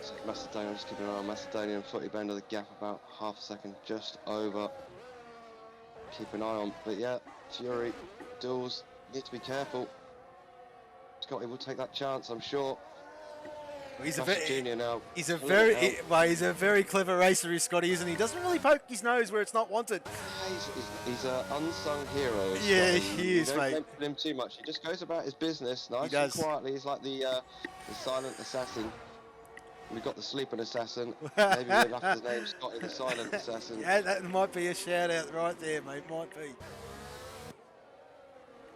So Macedonia, just keeping an eye on Macedonia and Footy Bender, the gap about half a second just over. Keep an eye on, but yeah. Fury, Dulce, need to be careful. Scotty will take that chance, I'm sure. Well, he's a very clever racer, is Scotty, isn't he? Doesn't really poke his nose where it's not wanted. He's an unsung hero. Yeah, he is, mate. Don't mention him too much. He just goes about his business nice and quietly. He's like the silent assassin. We've got the sleeping assassin. Maybe we'll have his name Scotty the Silent Assassin. Yeah, that might be a shout out right there, mate. Might be.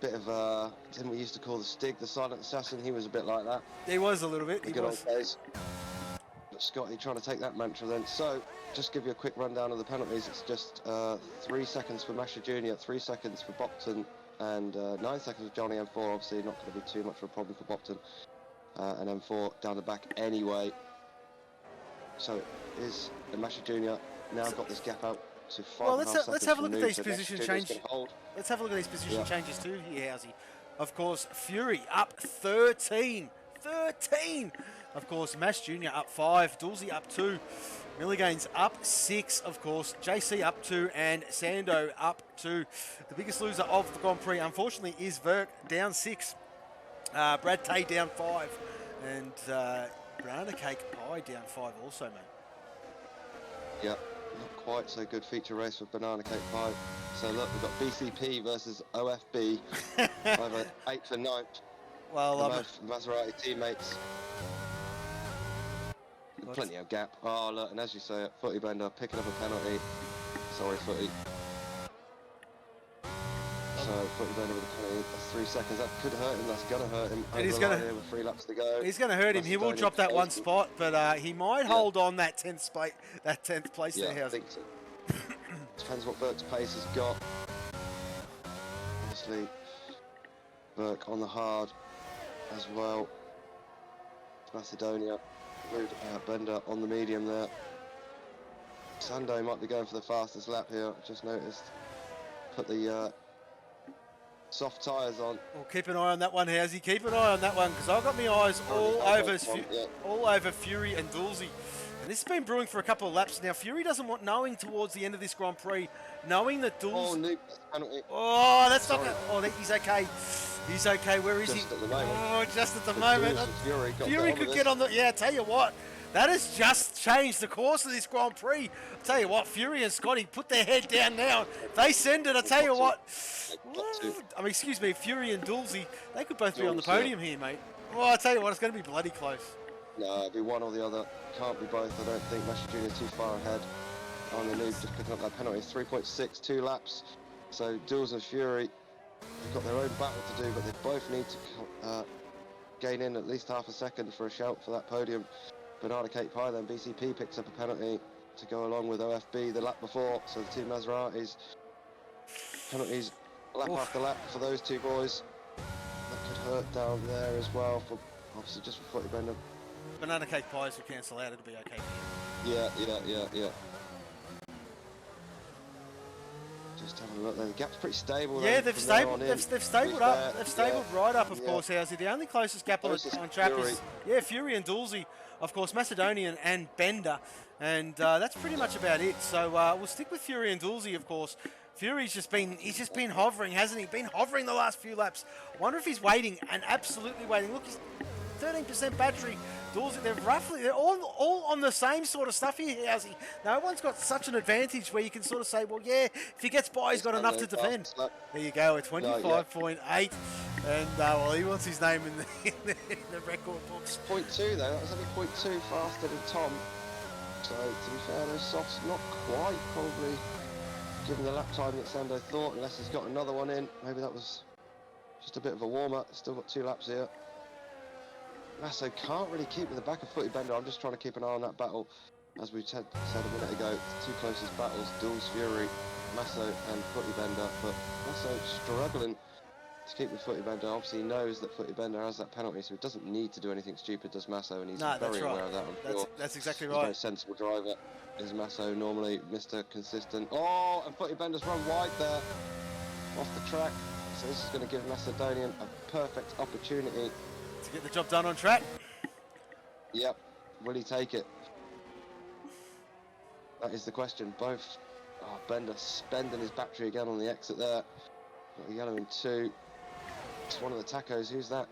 Bit of didn't we used to call the Stig the Silent Assassin? He was a bit like that. He was a little bit. The good old days. But Scotty trying to take that mantra then. So just give you a quick rundown of the penalties. It's just 3 seconds for Masha Jr., 3 seconds for Bopton, and 9 seconds for Johnny M4. Obviously not going to be too much of a problem for Bopton. And M4 down the back anyway. So is Masha Jr. now got this gap out to 5.5 Well, let's have a look at these so position changes. Let's have a look at these position changes too here, Housey. Of course, Fury up 13. 13! Of course, Mash Jr. up 5. Dulce up 2. Milligain's up 6, of course. JC up 2 and Sando up 2. The biggest loser of the Grand Prix, unfortunately, is Verk down 6. Brad Tay down 5. And Banana Cake Pie down 5 also, mate. Yep. Not quite so good feature race with Banana Cake Pie. So look, we've got BCP versus OFB, either 8th and 9th. Well, both Maserati teammates. Plenty of gap. Oh look, and as you say, Footy Bender picking up a penalty. Sorry, Footy. So Footy Bender with a penalty. That's 3 seconds. That could hurt him. That's gonna hurt him. And he's gonna. With 3 laps to go. He's gonna hurt him. He will drop that one spot, but he might hold on that 10th place. That 10th place there. I think so. Depends what Burke's pace has got. Obviously, Burke on the hard as well. Macedonia, Bender on the medium there. Sando might be going for the fastest lap here. I've just noticed. Put the soft tyres on. Well, keep an eye on that one, Housey. Keep an eye on that one because I've got my eyes all over Fury and Dulce And this has been brewing for a couple of laps now. Fury doesn't want, knowing towards the end of this Grand Prix, knowing that Oh, Dools... Noob, penalty. Oh, that's Sorry. not... Oh, he's okay. He's okay. Where is Just he? at the moment. Oh, just at the The moment. Dools and Fury got Fury on could with get this. on the... Yeah, tell you what. That has just changed the course of this Grand Prix. I tell you what, Fury and Scotty put their head down now. They send it. I tell you what. I mean, excuse me, Fury and Dulcie, they could both be on the Dools, yeah. podium here, mate. Well, I tell you what, it's going to be bloody close. No, it'll be one or the other. Can't be both. I don't think Messi Jr. too far ahead. On the Noob just picking up that penalty. 3.6, 2 laps. So Dools and Fury, they've got their own battle to do, but they both need to gain in at least half a second for a shout for that podium. Banana Cake Pie, then BCP picks up a penalty to go along with OFB the lap before. So the two Maseratis, penalties lap after lap for those two boys. That could hurt down there as well, for obviously just for Footy Bender. Banana Cake Pies will cancel out, it'll be okay. Yeah. Just having a look there. The gap's pretty stable. Yeah, then they've from there stabled. on in. They've stabled up. They've stabled right up, of yeah. course. Howsy. The only closest gap Closest on track Fury. is Fury and Dulcie, of course, Macedonian and Bender, and that's pretty much about it. So we'll stick with Fury and Dulcie, of course. Fury's just been hovering, hasn't he? Been hovering the last few laps. I wonder if he's waiting, and absolutely waiting. Look, he's 13% battery. Dulcie, they're all on the same sort of stuff here, Howsy. No one's got such an advantage where you can sort of say, well, yeah, if he gets by, he's got enough to defend. There you go, a 25.8, and well, he wants his name in the record books. 0.2 though, that was only 0.2 faster than Tom. So to be fair, those softs not quite probably given the lap time that Sando thought, unless he's got another one in. Maybe that was just a bit of a warm-up. Still got 2 laps here. Masso can't really keep with the back of Footy Bender. I'm just trying to keep an eye on that battle. As we said a minute ago, the two closest battles, Dools Fury, Masso and Footy Bender. But Masso struggling to keep with Footy Bender. Obviously he knows that Footy Bender has that penalty, so he doesn't need to do anything stupid, does Masso, and he's very aware of that, I'm sure. That's exactly He's right. a very sensible driver, is Masso, normally Mr. Consistent. Oh, and Footy Bender's run wide there, off the track. So this is going to give Macedonian a perfect opportunity To get the job done on track. Yep. Will he take it? That is the question. Both. Oh, Bender spending his battery again on the exit there. Got a yellow in 2. It's one of the tacos. Who's that?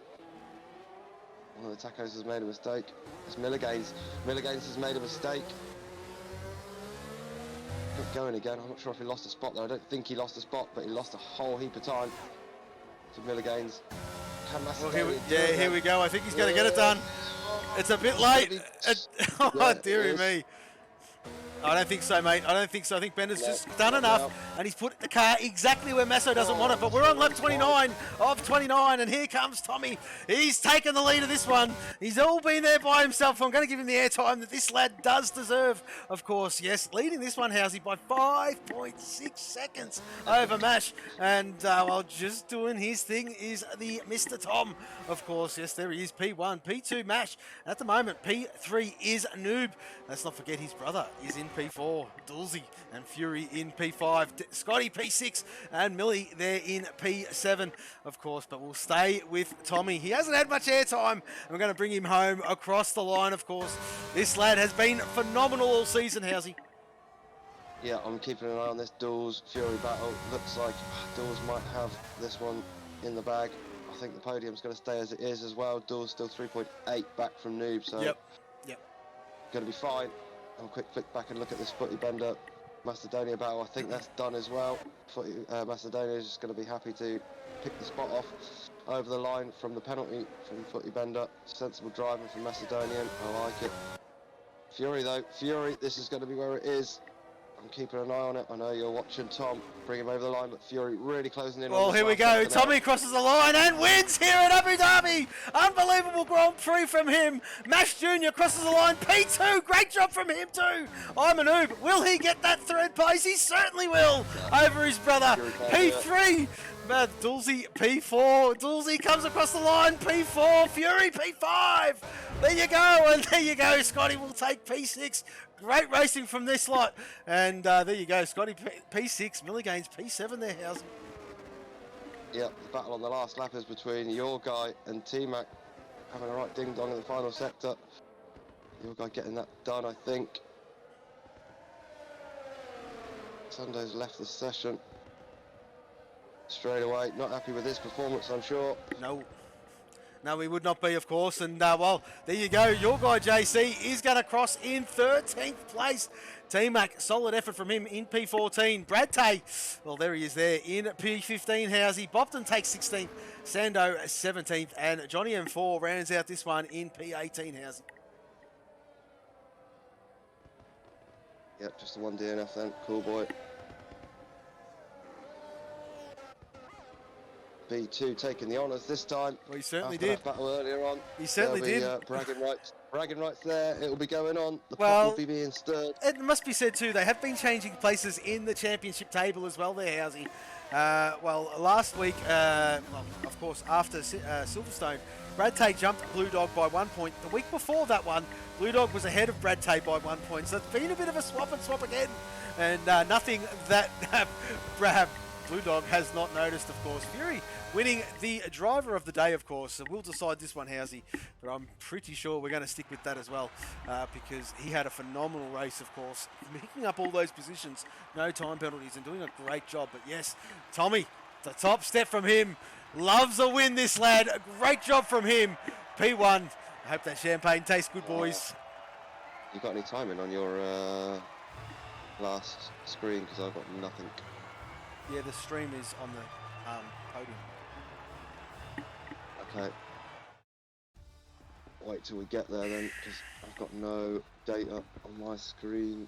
One of the tacos has made a mistake. It's Milligains. Milligains has made a mistake. Kept going again. I'm not sure if he lost a spot there. I don't think he lost a spot, but he lost a whole heap of time to Milligains. Well, here we go. I think he's going to get it done. It's a bit late. Oh, dearie me. I don't think so, mate. I don't think so. I think Bender's just done enough, and he's put the car exactly where Masso doesn't want it. But we're on lap 29 of 29, and here comes Tommy. He's taken the lead of this one. He's all been there by himself. I'm going to give him the airtime that this lad does deserve, of course. Yes, leading this one, Housey, by 5.6 seconds over Mash. And, well, just doing his thing is the Mr. Tom, of course. Yes, there he is, P1. P2, Mash. At the moment, P3 is Noob. Let's not forget his brother is in P4, Dulcie, and Fury in P5, Scotty P6, and Millie there in P7, of course. But we'll stay with Tommy. He hasn't had much airtime, and we're going to bring him home across the line, of course. This lad has been phenomenal all season, Housey. Yeah, I'm keeping an eye on this Dools Fury battle. Looks like Dools might have this one in the bag. I think the podium's going to stay as it is as well. Dools still 3.8 back from Noob, so Yep. Going to be fine. I'll quick flick back and look at this Footy Bender Macedonia battle. I think that's done as well. Macedonia is just going to be happy to pick the spot off over the line from the penalty from Footy Bender. Sensible driving from Macedonian. I like it. Fury though, Fury, this is going to be where it is. I'm keeping an eye on it. I know you're watching Tom bring him over the line, but Fury really closing in. Well, here we go. Tommy crosses the line and wins here at Abu Dhabi. Unbelievable Grand Prix from him. Mash Jr. crosses the line. P2. Great job from him too. I'm a noob. Will he get that third place? He certainly will. Over his brother. P3. Dulcie P4. Dulcie comes across the line. P4. Fury P5. There you go. And there you go. Scotty will take P6. Great racing from this lot. And there you go. Scotty P6. Milligains P7 there, Housen. Yeah, the battle on the last lap is between your guy and T-Mac having a right ding-dong in the final sector. your guy getting that done, I think. Sunday's left the session straight away. Not happy with his performance, I'm sure. No, we would not be, of course. And, well, there you go. Your guy, JC, is going to cross in 13th place. T-Mac, solid effort from him in P14. Brad Tay, well, there he is there in P15, Housey. Bopton takes 16th. Sando, 17th. And Johnny M4 rounds out this one in P18, Housey. Yep, just the one DNF then. Cool boy. B2 taking the honours this time. Well, he certainly After did. That battle earlier on. He certainly did. Bragging rights there. It'll be going on. The Well, pot will be being stirred. It must be said too, they have been changing places in the championship table as well there, Housey. Well, last week, of course, after Silverstone, Brad Tay jumped Blue Dog by 1 point. The week before that one, Blue Dog was ahead of Brad Tay by 1 point. So it's been a bit of a swap and swap again. And nothing that Blue Dog has not noticed, of course. Fury winning the driver of the day, of course. So we'll decide this one, Housey. But I'm pretty sure we're going to stick with that as well because he had a phenomenal race, of course. Picking up all those positions, no time penalties, and doing a great job. But yes, Tommy, the top step from him. Loves a win, this lad. A great job from him. P1. I hope that champagne tastes good, boys. You got any timing on your last screen? Because I've got nothing. Yeah, the stream is on the podium. Okay. Wait till we get there then, because I've got no data on my screen.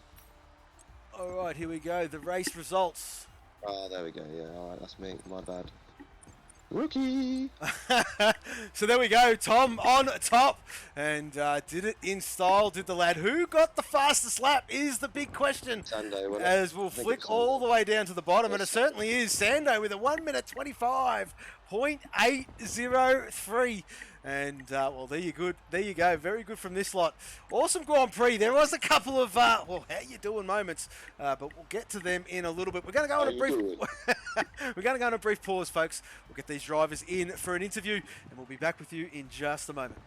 All right, here we go. The race results. Ah, there we go. Yeah, all right, that's me. My bad. Rookie! So there we go. Tom on top. And did it in style, did the lad. Who got the fastest lap is the big question. Sando, wasn't it? As we'll flick all the way down to the bottom. And it certainly is Sando with a 1 minute 25.803. And, well, there you go. Very good from this lot. Awesome Grand Prix. There was a couple of, well, how you doing moments, but we'll get to them in a little bit. We're going to go on a brief, we're going to go on a brief pause, folks. We'll get these drivers in for an interview, and we'll be back with you in just a moment.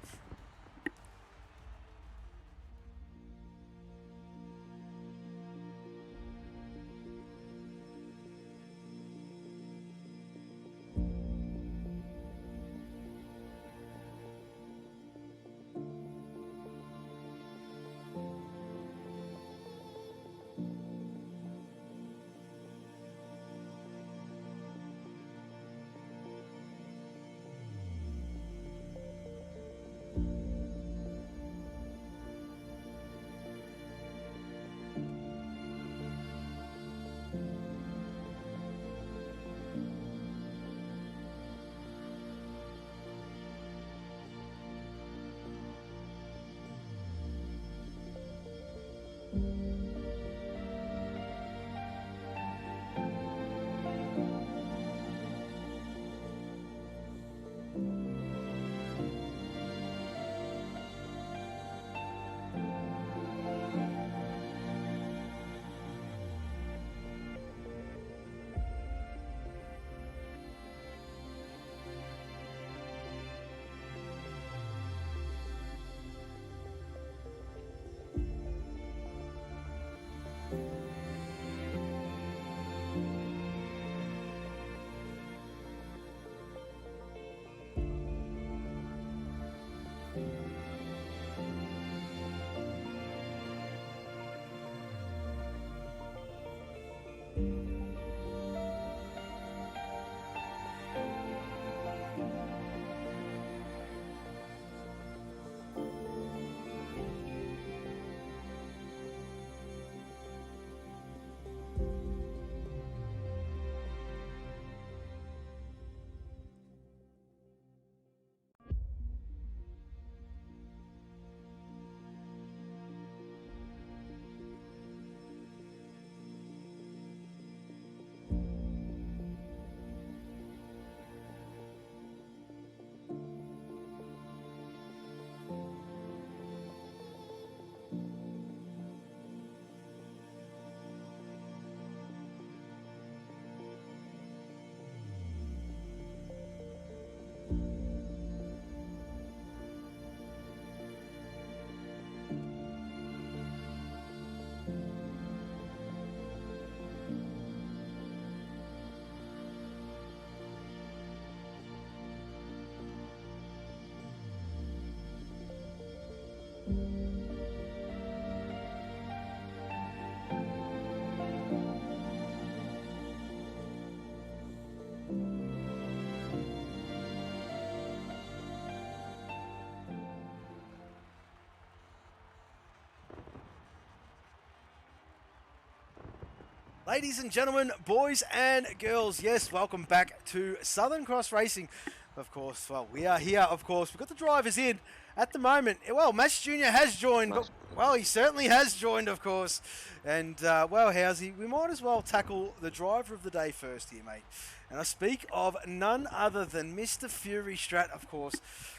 Ladies and gentlemen, boys and girls, yes, welcome back to Southern Cross Racing. Of course, well, we are here, of course. We've got the drivers in at the moment. Well, Mash Jr. has joined, but, well, he certainly has joined, of course. And, well, Housey, we might as well tackle the driver of the day first here, mate. And I speak of none other than Mr. Fury Strat, of course.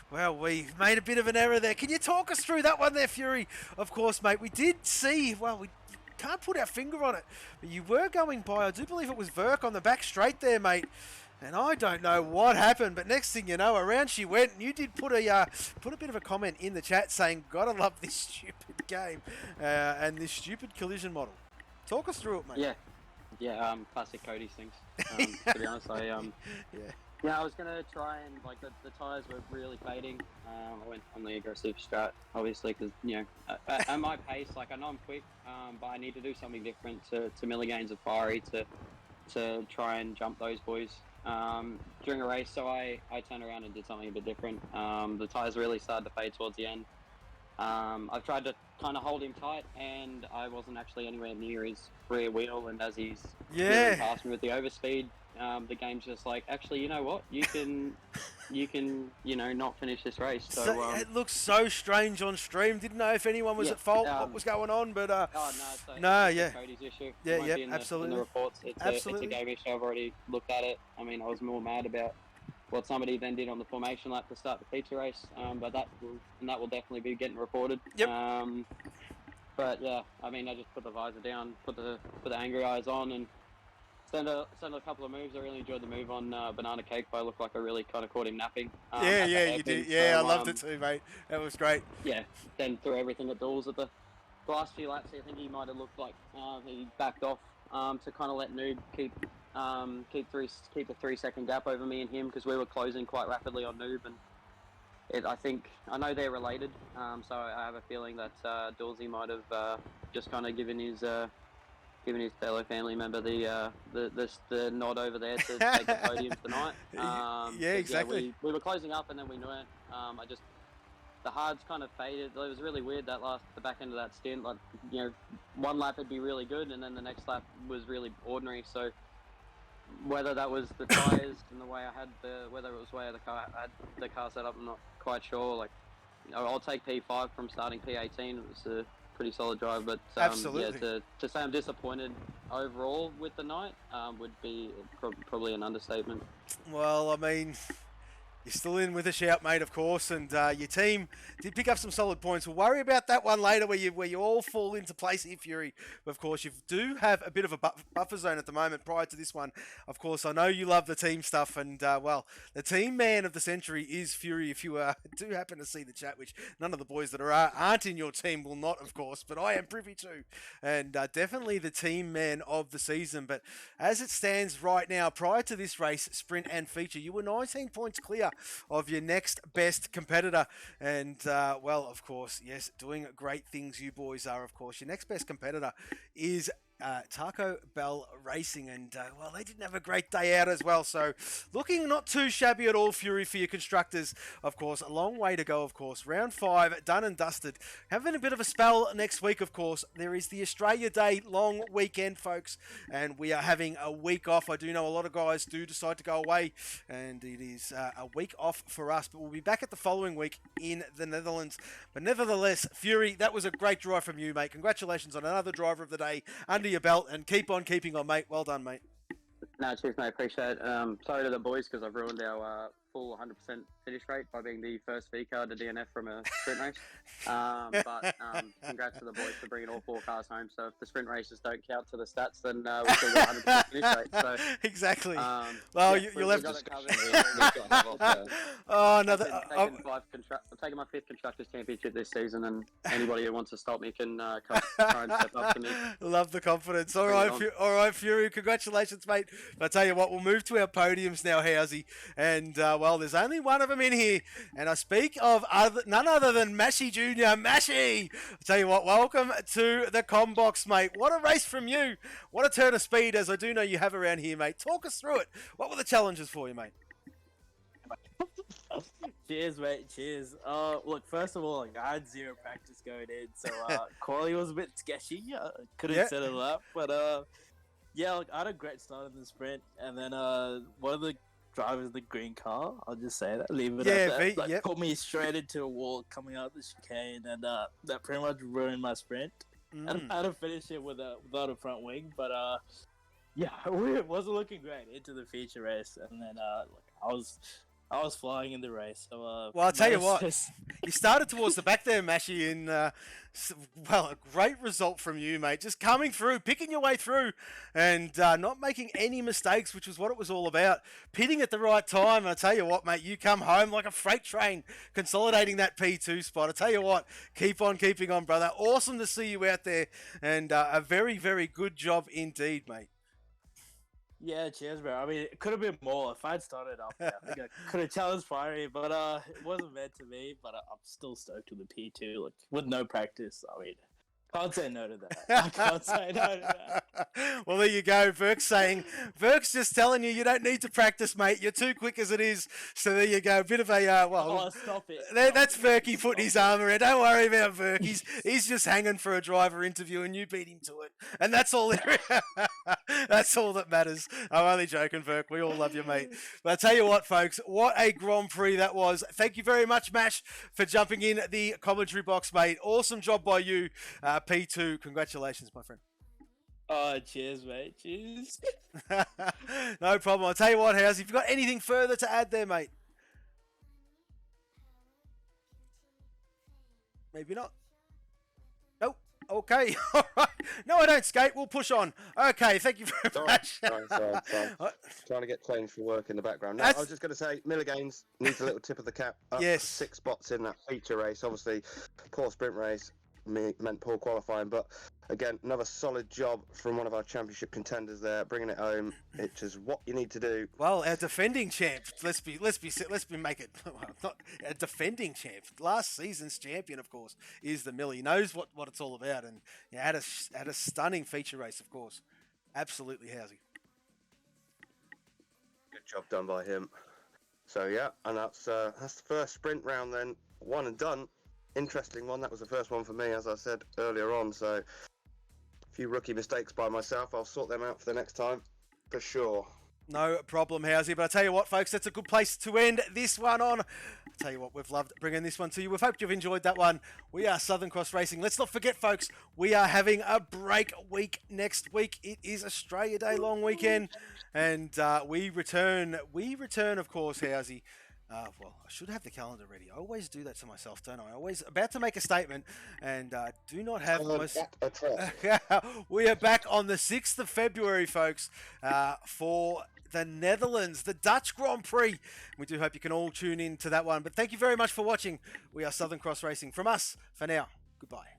Well, we made a bit of an error there. Can you talk us through that one there, Fury? Of course, mate. We did see, well, we can't put our finger on it, but you were going by, I do believe it was Verk on the back straight there, mate. And I don't know what happened, but next thing you know, around she went, and you did put a bit of a comment in the chat saying, "Gotta love this stupid game and this stupid collision model." Talk us through it, mate. Yeah. Classic Cody's things. To be honest, I was gonna try and the tires were really fading. I went on the aggressive strat, obviously, because at my pace, I know I'm quick, but I need to do something different to milligains of fiery to try and jump those boys during a race. So I turned around and did something a bit different. The tires really started to fade towards the end. I've tried to kind of hold him tight, and I wasn't actually anywhere near his rear wheel. And as he's moving past me with the overspeed, the game's just like, actually, you know what? You can not finish this race. So it looks so strange on stream. Didn't know if anyone was at fault, what was going on, but it's Cody's issue. Absolutely. In the reports, it's a game issue. I've already looked at it. I mean, I was more mad about what somebody then did on the formation lap to start the feature race, but that will definitely be getting reported. Yep. But yeah, I mean, I just put the visor down, put the angry eyes on, and send a couple of moves. I really enjoyed the move on Banana Cake, but I looked like I really kind of caught him napping. You did. Yeah, so, I loved it too, mate. That was great. Yeah, then threw everything at Dools at the last few laps. I think he might have looked like he backed off to kind of let Noob keep a 3-second gap over me and him, because we were closing quite rapidly on Noob, and I know they're related, so I have a feeling that Dawsey might have just kind of given his fellow family member the nod over there to take the podium tonight. Exactly. Yeah, we were closing up, and then we weren't. The hards kind of faded. It was really weird the back end of that stint. One lap would be really good, and then the next lap was really ordinary. So whether that was the tyres and the way I had whether it was the way the car I had the car set up, I'm not quite sure. I'll take P5 from starting P18. It was a pretty solid drive, but absolutely. To say I'm disappointed overall with the night would be probably an understatement. Well, I mean, you're still in with a shout, mate, of course, and your team did pick up some solid points. We'll worry about that one later, where you all fall into place here, Fury. But of course, you do have a bit of a buffer zone at the moment prior to this one. Of course, I know you love the team stuff, and well, the team man of the century is Fury. If you do happen to see the chat, which none of the boys that aren't in your team will not, of course, but I am privy to, and definitely the team man of the season. But as it stands right now, prior to this race, sprint and feature, you were 19 points clear of your next best competitor, and well, of course, yes, doing great things you boys are. Of course, your next best competitor is Taco Bell Racing, and well, they didn't have a great day out as well, so looking not too shabby at all, Fury, for your constructors. Of course, a long way to go. Of course, round 5 done and dusted. Having a bit of a spell next week. Of course, there is the Australia Day long weekend, folks, and we are having a week off. I do know a lot of guys do decide to go away, and it is a week off for us, but we'll be back at the following week in the Netherlands. But nevertheless, Fury, that was a great drive from you, mate. Congratulations on another driver of the day under your belt, and keep on keeping on, mate. Well done, mate. No, cheers, mate. Appreciate it. Sorry to the boys, because I've ruined our full 100% finish rate by being the first V car to DNF from a sprint race. But congrats to the boys for bringing all 4 cars home. So if the sprint races don't count to the stats, then we've still got 100% finish rate. So exactly. Well, you'll have to. Oh no! I'm taking my 5th constructors championship this season, and anybody who wants to stop me can try and step up to me. Love the confidence. All right, Fury. Congratulations, mate. But I tell you what, we'll move to our podiums now, Housey, and well, there's only one of them in here, and I speak of none other than Mashy Jr. Mashy! I tell you what, welcome to the Combox, mate. What a race from you. What a turn of speed, as I do know you have around here, mate. Talk us through it. What were the challenges for you, mate? Cheers, mate. Cheers. Look, first of all, I had 0 practice going in, so quality was a bit sketchy. Couldn't set it up, but Yeah, like, I had a great start in the sprint, and then one of the drivers of the green car, I'll just say that, leave it Yeah, at that, V, like, yep. put me straight into a wall coming out the chicane, and that pretty much ruined my sprint. And I had to finish it without a front wing, but yeah, it wasn't looking great into the feature race, and then I was flying in the race. So Well, I'll tell you what, just- you started towards the back there, Mashy, and well, a great result from you, mate. Just coming through, picking your way through, and not making any mistakes, which was what it was all about. Pitting at the right time, and I tell you what, mate, you come home like a freight train, consolidating that P2 spot. I tell you what, keep on keeping on, brother. Awesome to see you out there, and a very, very good job indeed, mate. Yeah, cheers, bro. I mean, it could have been more if I'd started up. Yeah, I think I could have challenged Fiery, but it wasn't meant to be. But I'm still stoked with the P2, like with no practice. I mean, can't say no to that. I can't say no to that. Well, there you go. Verk's just telling you don't need to practice, mate. You're too quick as it is. So there you go. A bit of a Oh, stop it. That's Verky putting his armour in. Don't worry about Verk. He's just hanging for a driver interview, and you beat him to it. And that's all. That's all that matters. I'm only joking, Verk. We all love you, mate. But I tell you what, folks, what a Grand Prix that was. Thank you very much, Mash, for jumping in the commentary box, mate. Awesome job by you. P2, congratulations, my friend. Oh, cheers, mate. Cheers. No problem. I'll tell you what, House, if you've got anything further to add there, mate. Maybe not. Nope. Okay. All right. No, I don't skate. We'll push on. Okay. Thank you very much. Sorry. Trying to get changed for work in the background. Now, I was just going to say, Miller Gaines needs a little tip of the cap. Up Yes. 6 spots in that feature race. Obviously, poor sprint race meant poor qualifying, but again, another solid job from one of our championship contenders there, bringing it home. It's just what you need to do. Well, our defending champ. Let's make it well, not a defending champ. Last season's champion, of course, is the Mill. He knows what it's all about, and had a stunning feature race, of course. Absolutely, Housey. Good job done by him. So yeah, and that's the first sprint round then, one and done. Interesting one. That was the first one for me, as I said earlier on. So a few rookie mistakes by myself. I'll sort them out for the next time, for sure. No problem, Housey. But I tell you what, folks, that's a good place to end this one on. I tell you what, we've loved bringing this one to you. We've hoped you've enjoyed that one. We are Southern Cross Racing. Let's not forget, folks, we are having a break week next week. It is Australia Day long weekend, and we return, of course, Housey. Well, I should have the calendar ready. I always do that to myself, don't I? Always about to make a statement and do not have We are back on the 6th of February, folks, for the Netherlands, the Dutch Grand Prix. We do hope you can all tune in to that one. But thank you very much for watching. We are Southern Cross Racing. From us, for now, goodbye.